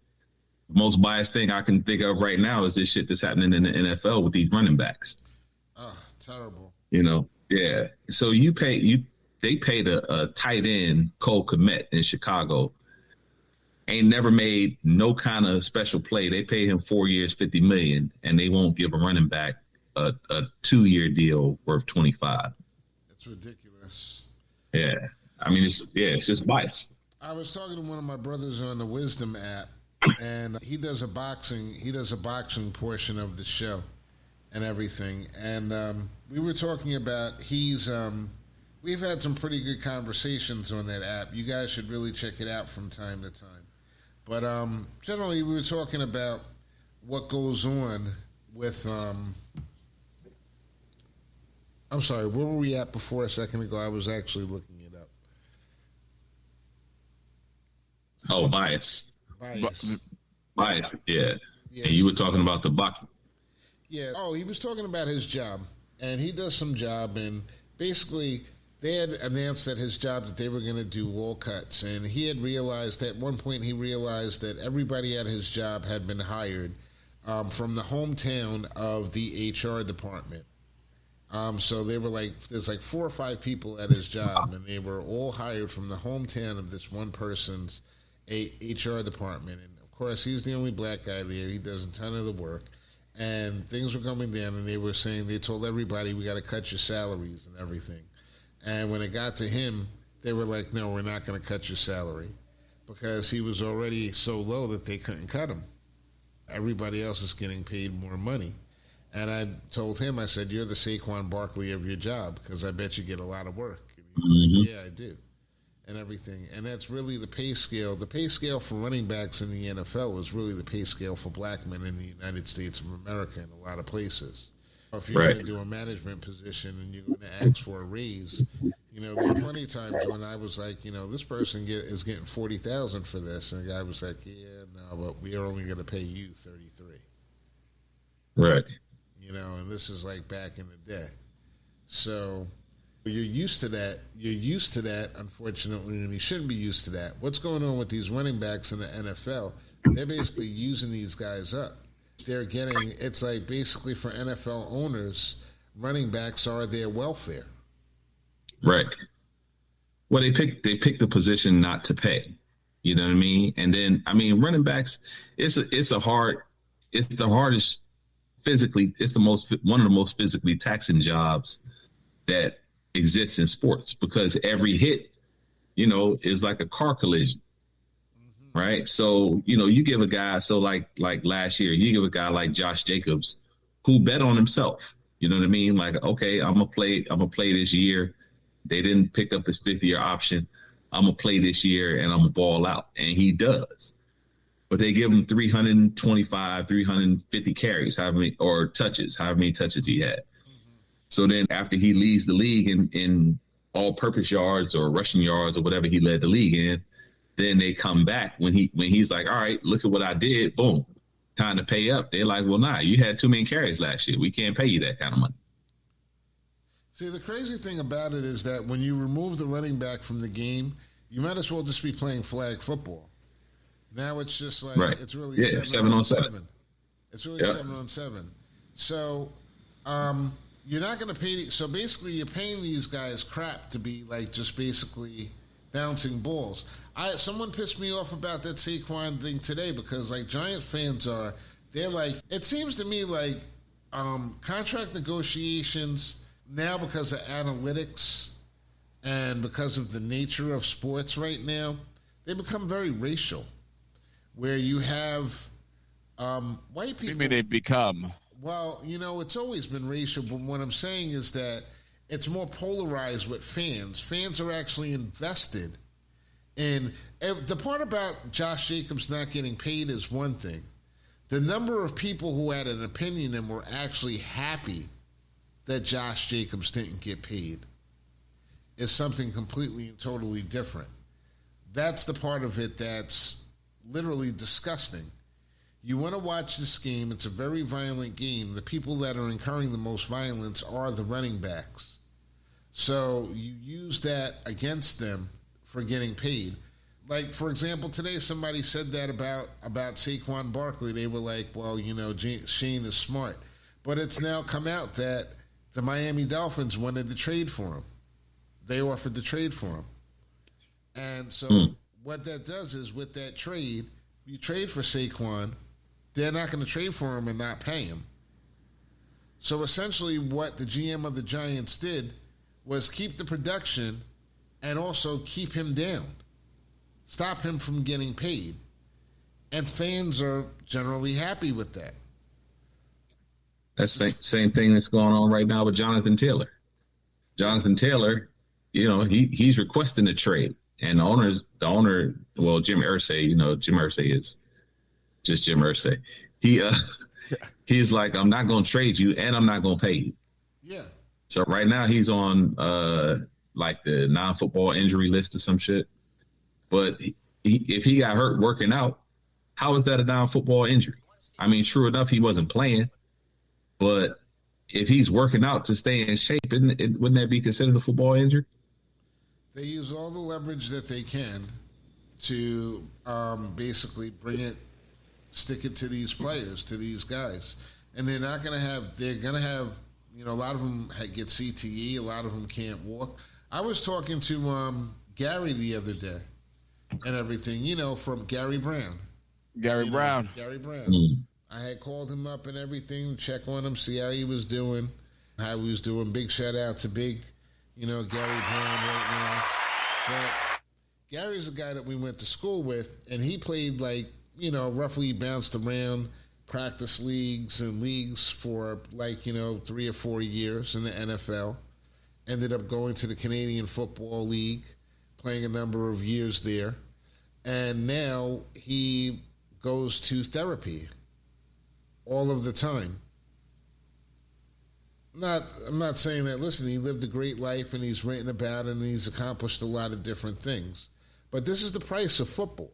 The most biased thing I can think of right now is this shit that's happening in the NFL with these running backs. Oh, terrible. You know? Yeah. So they paid a tight end, Cole Kmet in Chicago. Ain't never made no kind of special play. They paid him 4 years, $50 million, and they won't give a running back a 2-year deal worth 25. It's ridiculous. Yeah. I mean, it's just bias. I was talking to one of my brothers on the Wisdom app, and he does a boxing portion of the show and everything. And we were talking about we've had some pretty good conversations on that app. You guys should really check it out from time to time. But generally, we were talking about what goes on with I'm sorry, where were we at before a second ago? I was actually looking it up. Oh, bias. Bias, yeah. Yes. And you were talking about the boxing. Yeah. Oh, he was talking about his job. And he does some job, and basically they had announced at his job that they were going to do wall cuts. And he had realized, at one point he realized that everybody at his job had been hired from the hometown of the HR department. So they were there's 4 or 5 people at his job, and they were all hired from the hometown of this one person's HR department. And of course, he's the only black guy there. He does a ton of the work. And things were coming down, and they were saying, they told everybody, we got to cut your salaries and everything. And when it got to him, they were like, no, we're not going to cut your salary, because he was already so low that they couldn't cut him. Everybody else is getting paid more money. And I told him, I said, you're the Saquon Barkley of your job, because I bet you get a lot of work. And he was like, yeah, I do. And everything. And that's really the pay scale. The pay scale for running backs in the NFL is really the pay scale for black men in the United States of America in a lot of places. If you're going to do a management position and you're going to ask for a raise, there are plenty of times when I was like, this person is getting $40,000 for this, and the guy was like, yeah, no, but we are only going to pay you $33. Right. And this is like back in the day. So you're used to that. You're used to that, unfortunately, and you shouldn't be used to that. What's going on with these running backs in the NFL? They're basically using these guys up. It's like basically for NFL owners, running backs are their welfare. Right. Well, they picked the position not to pay. You know what I mean? And then, running backs, it's the hardest physically, one of the most physically taxing jobs that exists in sports, because every hit, is like a car collision. Right. So, you give a guy, like last year, you give a guy like Josh Jacobs who bet on himself. You know what I mean? Like, okay, I'm gonna play this year. They didn't pick up his 5th-year option. I'm gonna play this year and I'm gonna ball out. And he does. But they give him 325, 350 carries, or touches, however many touches he had. So then after he leads the league in all-purpose yards or rushing yards or whatever he led the league in, then they come back when he's like, all right, look at what I did. Boom, time to pay up. They're like, well, nah, you had too many carries last year. We can't pay you that kind of money. See, the crazy thing about it is that when you remove the running back from the game, you might as well just be playing flag football. Now it's just like, right. It's really 7 on 7. It's really 7 on 7. So you're not going to pay. So basically you're paying these guys crap to be like just basically bouncing balls. Someone pissed me off about that Saquon thing today, because like Giants fans they're like, it seems to me like contract negotiations now, because of analytics and because of the nature of sports right now, they become very racial, where you have white people. What do you mean they become? Well, it's always been racial, but what I'm saying is that it's more polarized with fans. Fans are actually invested in the part about Josh Jacobs not getting paid is one thing. The number of people who had an opinion and were actually happy that Josh Jacobs didn't get paid is something completely and totally different. That's the part of it that's literally disgusting. You want to watch this game. It's a very violent game. The people that are incurring the most violence are the running backs. So you use that against them for getting paid. Like, for example, today somebody said that about Saquon Barkley. They were like, well, Shane is smart. But it's now come out that the Miami Dolphins wanted to trade for him. They offered to trade for him. And so what that does is, with that trade, you trade for Saquon, they're not going to trade for him and not pay him. So essentially what the GM of the Giants did was keep the production and also keep him down. Stop him from getting paid. And fans are generally happy with that. That's the same thing that's going on right now with Jonathan Taylor. Jonathan Taylor, he's requesting a trade. And the owner, well, Jim Irsay, Jim Irsay is just Jim Irsay. He's like, I'm not going to trade you and I'm not going to pay you. Yeah. So right now he's on like the non-football injury list or some shit. But if he got hurt working out, how is that a non-football injury? True enough, he wasn't playing. But if he's working out to stay in shape, wouldn't that be considered a football injury? They use all the leverage that they can to basically stick it to these players, to these guys. And they're going to have, a lot of them get CTE, a lot of them can't walk. I was talking to Gary the other day and everything, from Gary Brown. Gary Brown. I had called him up and everything, check on him, see how he was doing, Big shout out to Gary Brown right now. But Gary's a guy that we went to school with, and he played roughly bounced around practice leagues and leagues for 3 or 4 years in the NFL. Ended up going to the Canadian Football League, playing a number of years there. And now he goes to therapy all of the time. I'm not saying that. Listen, he lived a great life and he's written about it and he's accomplished a lot of different things. But this is the price of football.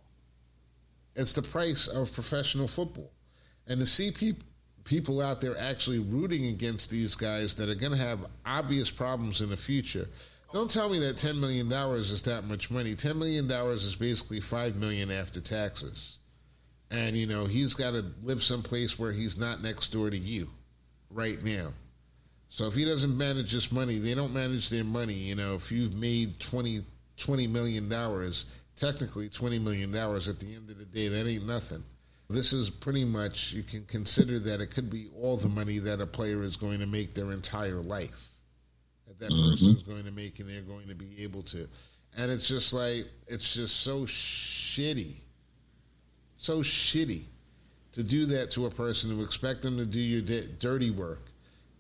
It's the price of professional football. And to see people out there actually rooting against these guys that are going to have obvious problems in the future. Don't tell me that $10 million is that much money. $10 million is basically $5 million after taxes. And, you know, he's got to live someplace where he's not next door to you right now. So if he doesn't manage this money, they don't manage their money. You know, if you've made $20 million, technically $20 million at the end of the day, that ain't nothing. This is pretty much, you can consider that it could be all the money that a player is going to make their entire life. That person is going to make, and they're going to be able to. And it's just like, it's just so shitty. So shitty to do that to a person, to expect them to do your dirty work.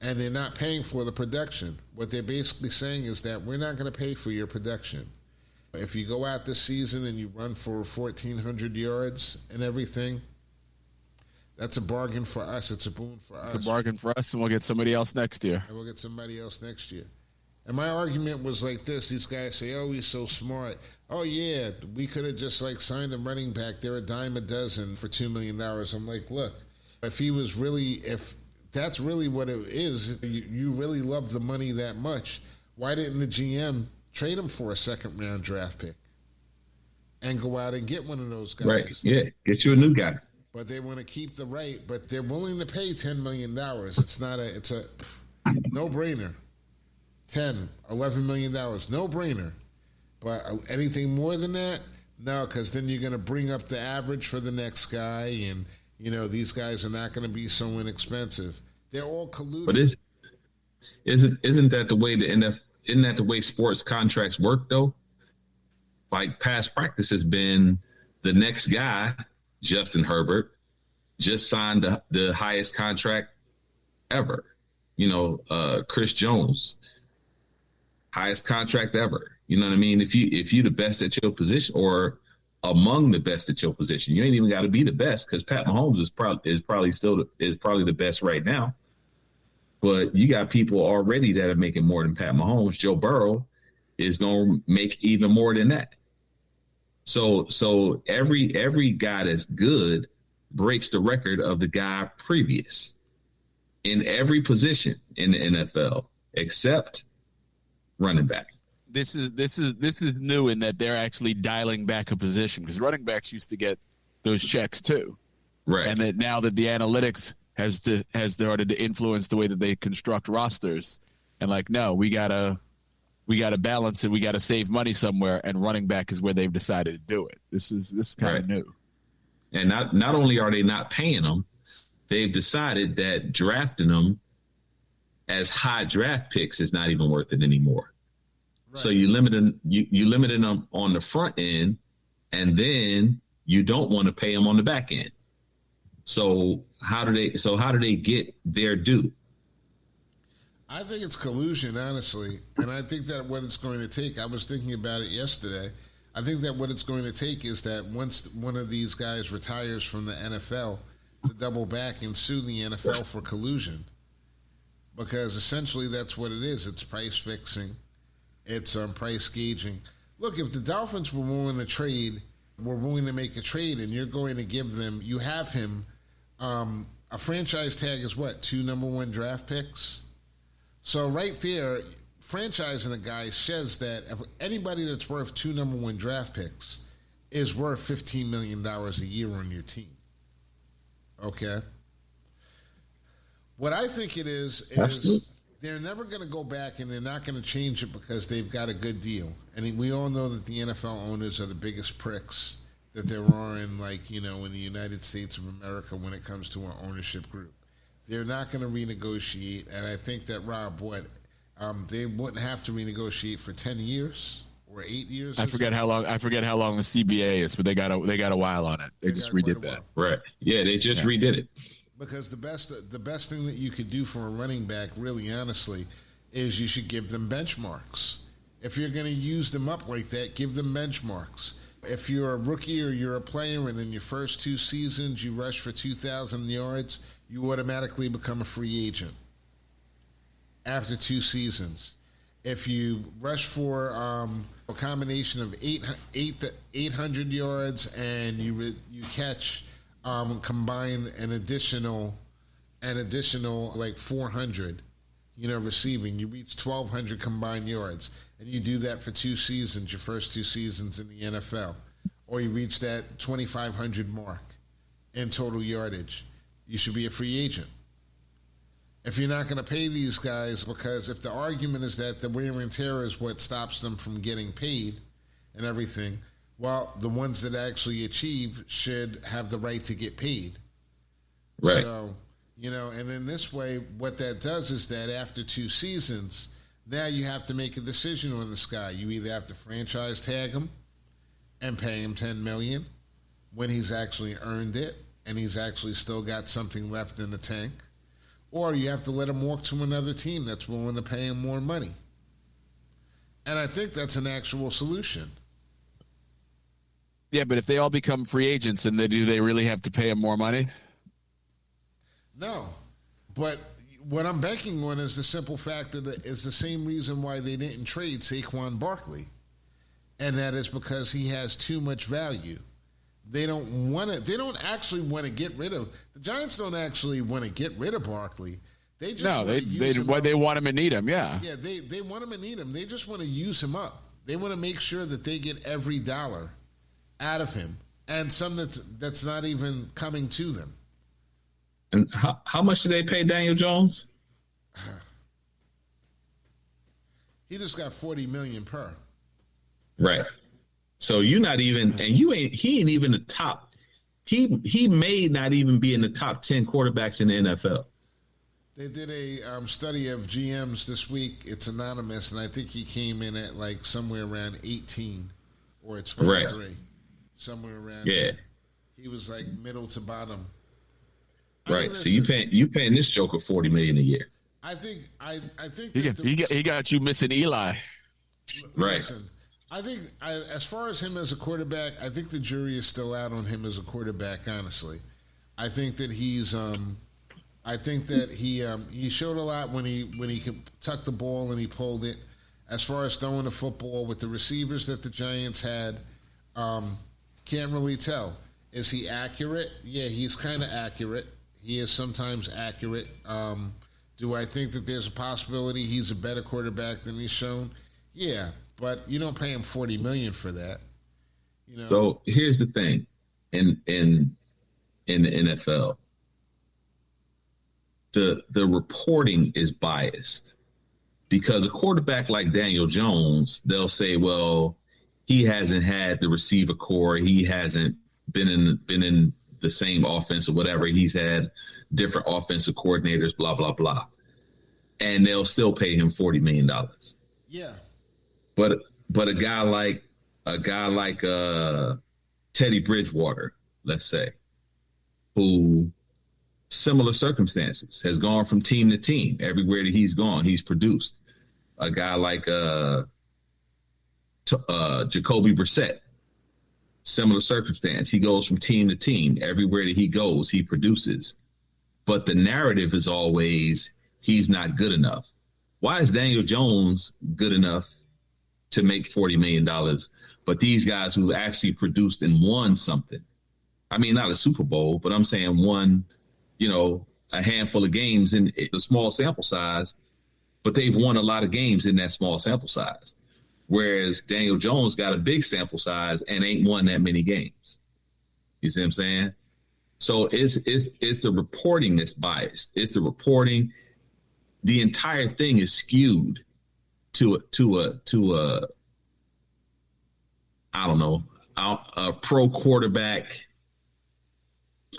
And they're not paying for the production. What they're basically saying is that we're not going to pay for your production. If you go out this season and you run for 1,400 yards and everything, that's a bargain for us. It's a boon for us. It's a bargain for us, and we'll get somebody else next year. And we'll get somebody else next year. And my argument was like this. These guys say, oh, he's so smart. Oh, yeah, we could have just, like, signed a running back. They're a dime a dozen for $2 million. I'm like, look, if that's really what it is, you really love the money that much, why didn't the GM trade him for a second-round draft pick and go out and get one of those guys? Right, yeah, get you a new guy. But they want to keep the right, but they're willing to pay $10 million. It's a no-brainer. $10, $11 million, no-brainer. But anything more than that, no, because then you're going to bring up the average for the next guy, and, you know, these guys are not going to be so inexpensive. They're all colluding. But isn't that the way isn't that the way sports contracts work, though? Like, past practice has been the next guy, Justin Herbert, just signed the highest contract ever. You know, Chris Jones, highest contract ever. You know what I mean? If you're the best at your position or among the best at your position, you ain't even got to be the best, because Pat Mahomes is probably the best right now. But you got people already that are making more than Pat Mahomes. Joe Burrow is going to make even more than that. So every guy that's good breaks the record of the guy previous in every position in the NFL except running back. This is new in that they're actually dialing back a position, because running backs used to get those checks too, right? And that now that the analytics has started to influence the way that they construct rosters, and like, no, we gotta balance it. We gotta save money somewhere, and running back is where they've decided to do it. This is kind of new. And not only are they not paying them, they've decided that drafting them as high draft picks is not even worth it anymore. Right. So you limited them on the front end, and then you don't want to pay them on the back end. So how do they get their due? I think it's collusion, honestly. And I think that what it's going to take, I was thinking about it yesterday, I think that what it's going to take is that once one of these guys retires from the NFL, to double back and sue the NFL for collusion. Because essentially that's what it is. It's price fixing. It's price gauging. Look, if the Dolphins were willing to make a trade, and you're going to give them, you have him, a franchise tag is what, 2 number 1 draft picks? So right there, franchising a guy says that if anybody that's worth 2 number 1 draft picks is worth $15 million a year on your team. Okay? What I think it is they're never going to go back, and they're not going to change it because they've got a good deal. And we all know that the NFL owners are the biggest pricks that there are in, like, you know, in the United States of America when it comes to an ownership group. They're not going to renegotiate, and I think that, Rob, they wouldn't have to renegotiate for 10 years or 8 years. I forget how long the CBA is, but they got a while on it. They just redid that. Right. Yeah, they just redid it. Because the best thing that you could do for a running back, really honestly, is you should give them benchmarks. If you're going to use them up like that, give them benchmarks. If you're a rookie or you're a player and in your first 2 seasons you rush for 2,000 yards, you automatically become a free agent. after 2 seasons. If you rush for a combination of 800 yards and you catch combined an additional like 400, receiving, you reach 1,200 combined yards, and you do that for 2 seasons, your first 2 seasons in the NFL, or you reach that 2,500 mark in total yardage, you should be a free agent. If you're not going to pay these guys, because if the argument is that the wear and tear is what stops them from getting paid and everything, well, the ones that actually achieve should have the right to get paid. Right. So, and in this way, what that does is that after 2 seasons, now you have to make a decision on this guy. You either have to franchise tag him and pay him $10 million when he's actually earned it and he's actually still got something left in the tank, or you have to let him walk to another team that's willing to pay him more money. And I think that's an actual solution. Yeah, but if they all become free agents, and do they really have to pay him more money? No. But what I'm banking on is the simple fact that it's the same reason why they didn't trade Saquon Barkley. And that is because he has too much value. They don't actually want to get rid of the Giants. Don't actually want to get rid of Barkley. They just they want him and need him. Yeah. Yeah, they want him and need him. They just want to use him up. They want to make sure that they get every dollar out of him, and some that's not even coming to them. And how much did they pay Daniel Jones? He just got $40 million per. Right. So you're not even, and he ain't even the top. He may not even be in the top 10 quarterbacks in the NFL. They did a study of GMs this week. It's anonymous, and I think he came in at like somewhere around 18 or 23, right. Somewhere around. Yeah. There. He was like middle to bottom. Right. So you paying this joker $40 million a year. I think he got you missing Eli. Right. Listen, I think as far as him as a quarterback, I think the jury is still out on him as a quarterback. Honestly, I think that he's. I think that he showed a lot when he could tuck the ball and he pulled it. As far as throwing the football with the receivers that the Giants had, can't really tell. Is he accurate? Yeah, he's kind of accurate. He is sometimes accurate. Do I think that there's a possibility he's a better quarterback than he's shown? Yeah, but you don't pay him $40 million for that. So here's the thing, in the NFL, the reporting is biased because a quarterback like Daniel Jones, they'll say, well, he hasn't had the receiver core, he hasn't been in the same offense or whatever. He's had different offensive coordinators, blah, blah, blah. And they'll still pay him $40 million. Yeah. But a guy like Teddy Bridgewater, let's say, who similar circumstances has gone from team to team. Everywhere that he's gone, he's produced. A guy like Jacoby Brissett, similar circumstance. He goes from team to team. Everywhere that he goes, he produces. But the narrative is always he's not good enough. Why is Daniel Jones good enough to make $40 million? But these guys who actually produced and won something, I mean, not a Super Bowl, but I'm saying won, a handful of games in a small sample size, but they've won a lot of games in that small sample size. Whereas Daniel Jones got a big sample size and ain't won that many games. You see what I'm saying? So it's the reporting that's biased. It's the reporting. The entire thing is skewed to a I don't know, a pro quarterback.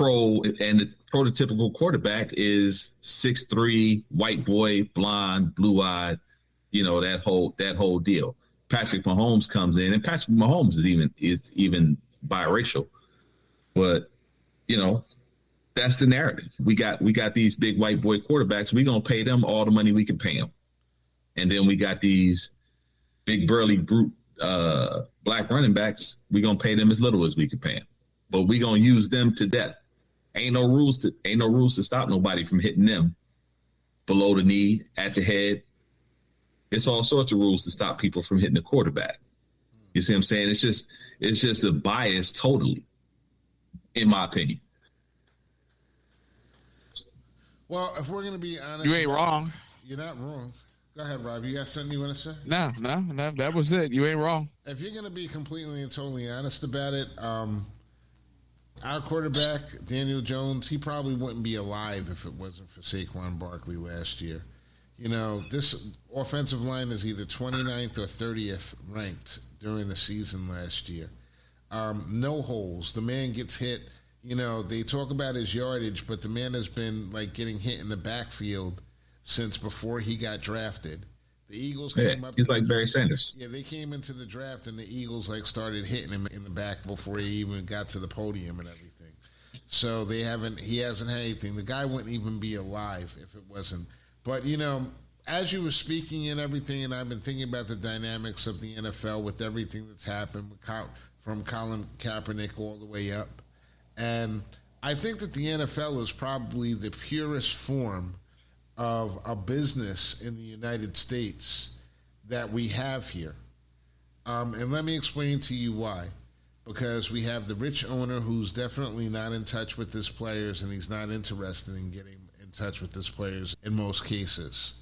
And the prototypical quarterback is 6'3", white boy, blonde, blue-eyed, that whole deal. Patrick Mahomes comes in, and Patrick Mahomes is even biracial, but that's the narrative. We got these big white boy quarterbacks. We're gonna pay them all the money we can pay them, and then we got these big burly brute black running backs. We're gonna pay them as little as we can pay them, but we're gonna use them to death. Ain't no rules to stop nobody from hitting them. below the knee, at the head. It's all sorts of rules to stop people from hitting the quarterback. You see what I'm saying? It's just a bias totally, in my opinion. Well, if we're going to be honest, you ain't wrong. You're not wrong. Go ahead, Rob. You got something you want to say? No, that was it. You ain't wrong. If you're going to be completely and totally honest about it, our quarterback, Daniel Jones, he probably wouldn't be alive if it wasn't for Saquon Barkley last year. You know, this offensive line is either 29th or 30th ranked during the season last year. No holes. The man gets hit. You know, they talk about his yardage, but the man has been, like, getting hit in the backfield since before he got drafted. The Eagles came up. He's like Barry Sanders. Yeah, they came into the draft, and the Eagles, like, started hitting him in the back before he even got to the podium and everything. So he hasn't had anything. The guy wouldn't even be alive if it wasn't. But, you know, as you were speaking and everything, and I've been thinking about the dynamics of the NFL with everything that's happened from Colin Kaepernick all the way up. And I think that the NFL is probably the purest form of a business in the United States that we have here. And let me explain to you why. Because we have the rich owner who's definitely not in touch with his players, and he's not interested in getting in touch with his players in most cases.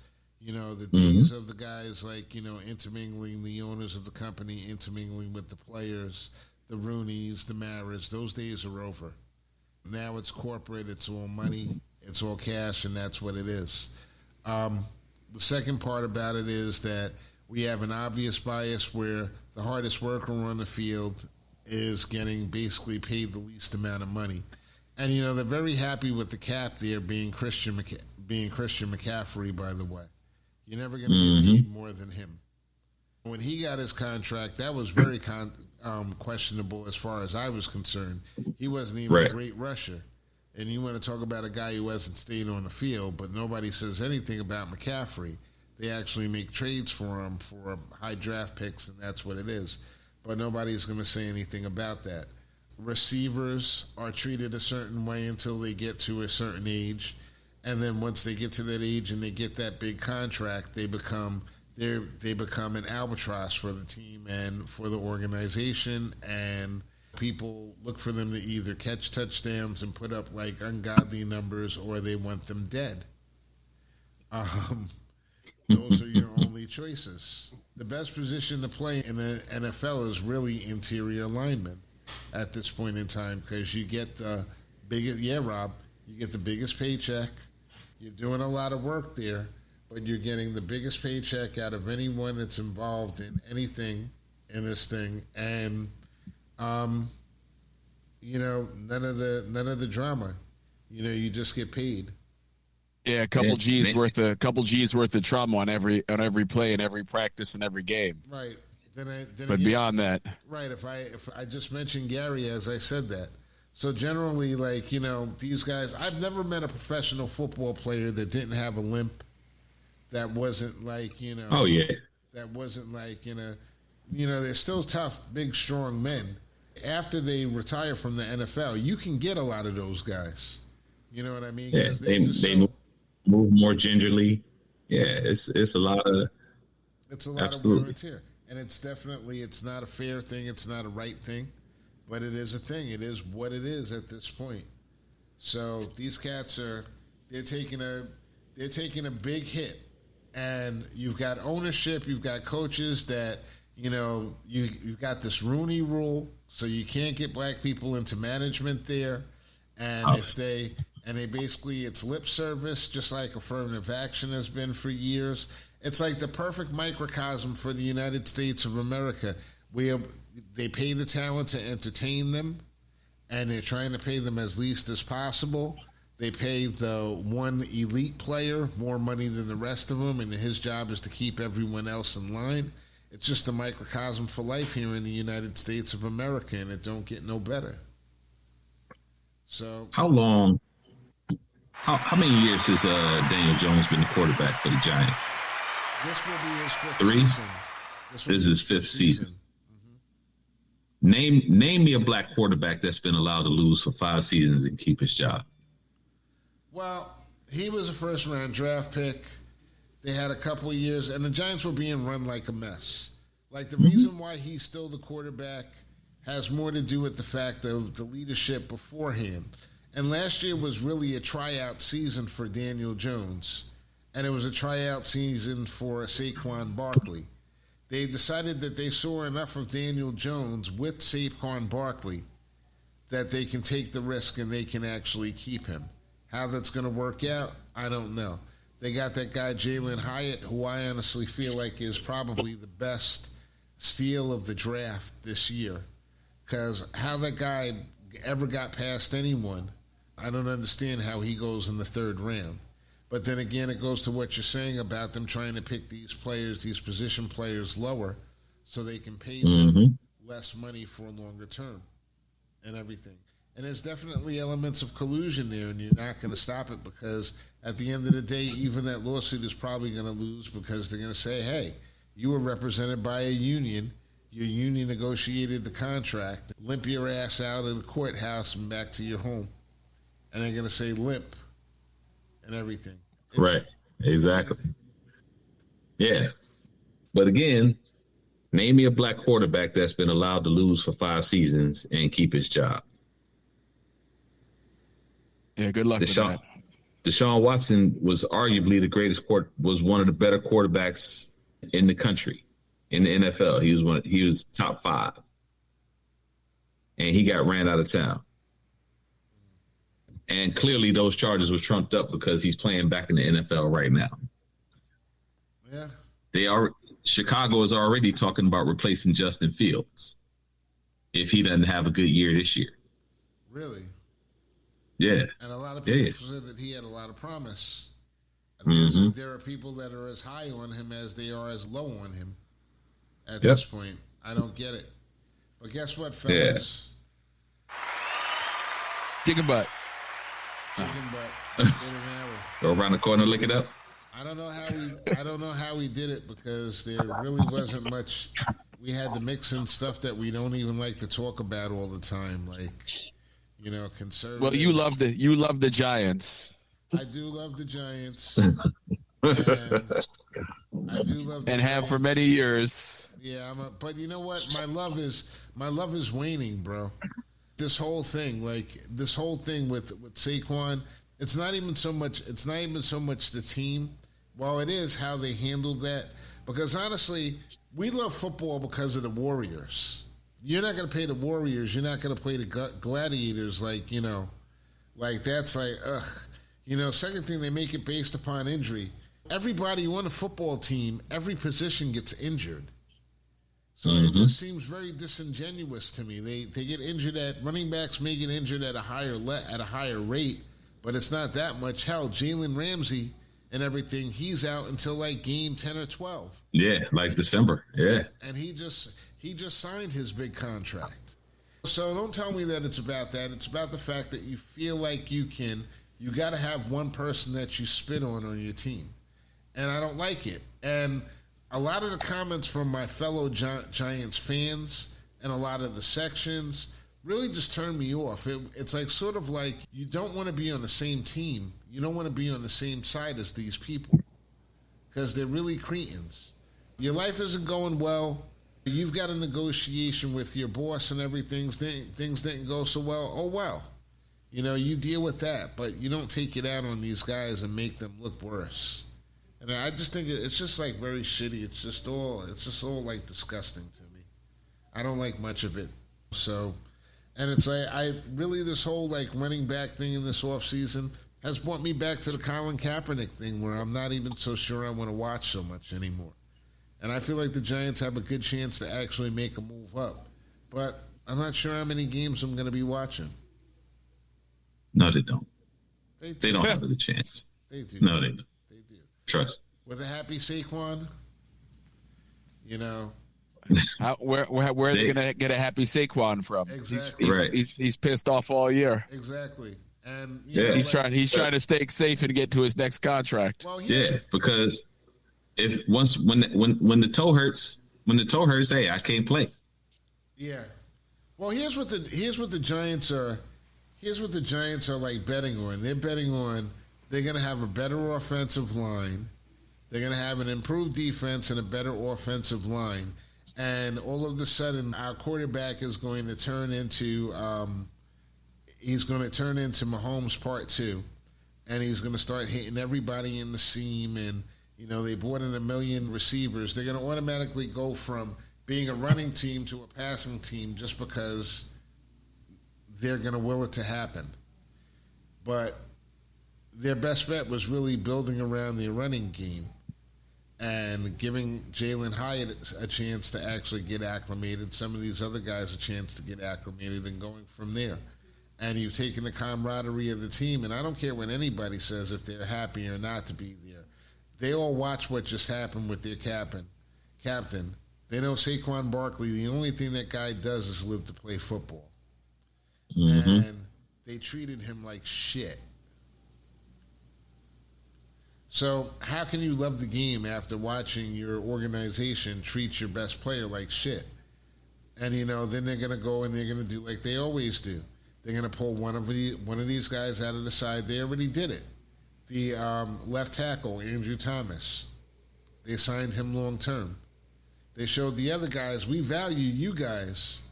You know, the days of the guys like, you know, intermingling, the owners of the company intermingling with the players, the Rooneys, the Maras, those days are over. Now it's corporate, it's all money, it's all cash, and that's what it is. The second part about it is that we have an obvious bias where the hardest worker on the field is getting basically paid the least amount of money. And, you know, they're very happy with the cap there being Christian McCaffrey, by the way. You're never going to get paid more than him. When he got his contract, that was very questionable as far as I was concerned. He wasn't even a great rusher. And you want to talk about a guy who hasn't stayed on the field, but nobody says anything about McCaffrey. They actually make trades for him for high draft picks, and that's what it is. But nobody's going to say anything about that. Receivers are treated a certain way until they get to a certain age. And then once they get to that age and they get that big contract, they become an albatross for the team and for the organization, and people look for them to either catch touchdowns and put up like ungodly numbers, or they want them dead. Those are your only choices. The best position to play in the NFL is really interior lineman at this point in time, because you get the biggest, Rob, you get the biggest paycheck. You're doing a lot of work there, but you're getting the biggest paycheck out of anyone that's involved in anything in this thing, and you know, none of the drama. You know, you just get paid. Yeah, a couple G's worth of trauma on every play and every practice and every game. Right. But beyond that, right? If I just mentioned Gary as I said that. So generally, like, you know, these guys, I've never met a professional football player that didn't have a limp, that wasn't like, you know. Oh, yeah. That wasn't like, you know, they're still tough, big, strong men. After they retire from the NFL, you can get a lot of those guys. You know what I mean? Yeah, they move more gingerly. Yeah, it's a lot of. It's a lot of wear and tear. And it's not a fair thing. It's not a right thing. But it is a thing. It is what it is at this point. So these cats they're taking a big hit, and you've got ownership, you've got coaches that, you know, you've got this Rooney Rule, so you can't get black people into management there, and they basically, it's lip service, just like affirmative action has been for years. It's like the perfect microcosm for the United States of America. They pay the talent to entertain them, and they're trying to pay them as least as possible. They pay the one elite player more money than the rest of them, and his job is to keep everyone else in line. It's just a microcosm for life here in the United States of America, and it don't get no better. So, how many years has Daniel Jones been the quarterback for the Giants? This will be his fifth 3? season. This is his fifth season. Name me a black quarterback that's been allowed to lose for 5 seasons and keep his job. Well, He was a first-round draft pick. They had a couple of years, and the Giants were being run like a mess. Like, the reason why he's still the quarterback has more to do with the fact of the leadership beforehand. And last year was really a tryout season for Daniel Jones, and it was a tryout season for Saquon Barkley. They decided that they saw enough of Daniel Jones with Saquon Barkley that they can take the risk and they can actually keep him. How that's going to work out, I don't know. They got that guy Jalen Hyatt, who I honestly feel like is probably the best steal of the draft this year. Because how that guy ever got past anyone, I don't understand how he goes in the third round. But then again, it goes to what you're saying about them trying to pick these players, these position players lower, so they can pay them less money for a longer term and everything. And there's definitely elements of collusion there, and you're not going to stop it because at the end of the day, even that lawsuit is probably going to lose because they're going to say, hey, you were represented by a union. Your union negotiated the contract. Limp your ass out of the courthouse and back to your home. And they're going to say limp and everything. Right. Exactly. Yeah. But again, name me a black quarterback that's been allowed to lose for 5 seasons and keep his job. Yeah, good luck with that. Deshaun Watson was arguably the greatest was one of the better quarterbacks in the country, in the NFL. He was top 5. And he got ran out of town. And clearly those charges were trumped up because he's playing back in the NFL right now. Yeah. Chicago is already talking about replacing Justin Fields if he doesn't have a good year this year. Really? Yeah. And a lot of people said that he had a lot of promise. And there are people that are as high on him as they are as low on him at this point. I don't get it. But guess what, fellas? Chicken butt. Chicken butt. In an hour. Go around the corner, lick it up. I don't know how we did it because there really wasn't much. We had to mix in stuff that we don't even like to talk about all the time, like, you know, conservative. Well, you love the Giants. I do love the Giants. And I do love the and have for many years. Yeah, but you know what? My love is waning, bro. This whole thing with Saquon, it's not even so much the team. Well, it is how they handled that. Because honestly, we love football because of the Warriors. You're not going to pay the Warriors. You're not going to play the Gladiators. Like, you know, like that's like, ugh. You know, second thing, they make it based upon injury. Everybody on the football team, every position gets injured. So it just seems very disingenuous to me. They get injured running backs may get injured at a higher rate, but it's not that much. Hell, Jalen Ramsey and everything, he's out until like game 10 or 12. Yeah, like December. Yeah. And he just signed his big contract. So don't tell me that it's about that. It's about the fact that you feel like you got to have one person that you spit on your team. And I don't like it. And a lot of the comments from my fellow Giants fans and a lot of the sections really just turned me off. It's like sort of like you don't want to be on the same team. You don't want to be on the same side as these people because they're really cretins. Your life isn't going well. You've got a negotiation with your boss and everything. Things didn't go so well. Oh, well. You know, you deal with that, but you don't take it out on these guys and make them look worse. And I just think it's just like very shitty. It's just all like disgusting to me. I don't like much of it. So, and it's like this whole like running back thing in this off season has brought me back to the Colin Kaepernick thing where I'm not even so sure I want to watch so much anymore. And I feel like the Giants have a good chance to actually make a move up, but I'm not sure how many games I'm going to be watching. No, they don't. They don't have a good chance. They do. No, they don't. They do. Trust. With a happy Saquon, you know. Where are they going to get a happy Saquon from? Exactly. He's pissed off all year. Exactly. And he's trying to stay safe and get to his next contract. Well, because when the toe hurts, hey, I can't play. Yeah. Well, here's what the Giants are like betting on. They're betting on They're going to have a better offensive line. They're going to have an improved defense and a better offensive line. And all of a sudden, our quarterback is going to turn into Mahomes Part 2. And he's going to start hitting everybody in the seam. And, they brought in 1 million receivers. They're going to automatically go from being a running team to a passing team just because they're going to will it to happen. But their best bet was really building around their running game and giving Jalen Hyatt a chance to actually get acclimated, some of these other guys a chance to get acclimated, and going from there. And you've taken the camaraderie of the team, and I don't care what anybody says if they're happy or not to be there. They all watch what just happened with their captain. They know Saquon Barkley, the only thing that guy does is live to play football. Mm-hmm. And they treated him like shit. So how can you love the game after watching your organization treat your best player like shit? And, then they're going to go and they're going to do like they always do. They're going to pull one of these guys out of the side. They already did it. The left tackle, Andrew Thomas. They signed him long term. They showed the other guys, we value you guys.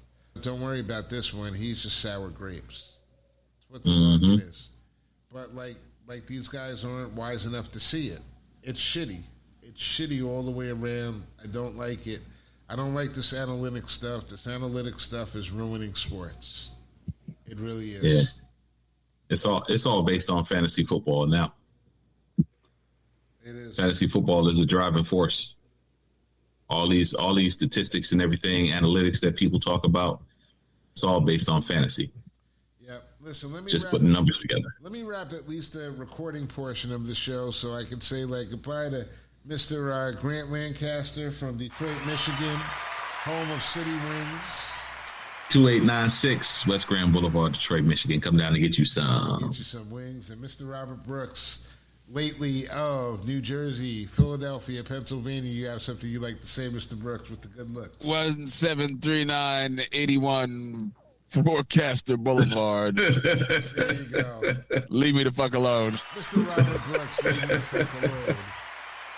Don't worry about this one. He's just sour grapes. That's what the market is. But like these guys aren't wise enough to see it. It's shitty. It's shitty all the way around. I don't like it. I don't like this analytic stuff. This analytic stuff is ruining sports. It really is. Yeah. It's all based on fantasy football now. It is. Fantasy football is a driving force. All these statistics and everything, analytics that people talk about, it's all based on fantasy. Yeah. Listen, let me just putting numbers together. Let me wrap at least the recording portion of the show so I can say goodbye to Mr. Grant Lancaster from Detroit, Michigan, home of City Wings. 2896 West Grand Boulevard, Detroit, Michigan. Come down and get you some. Get you some wings. And Mr. Robert Brooks, lately of New Jersey, Philadelphia, Pennsylvania. You have something you like to say, Mr. Brooks, with the good looks. 173981 Forecaster Boulevard. There you go. Leave me the fuck alone. Mr. Robert Brooks, leave me the fuck alone.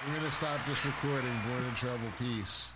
We're going to stop this recording. Born in Trouble. Peace.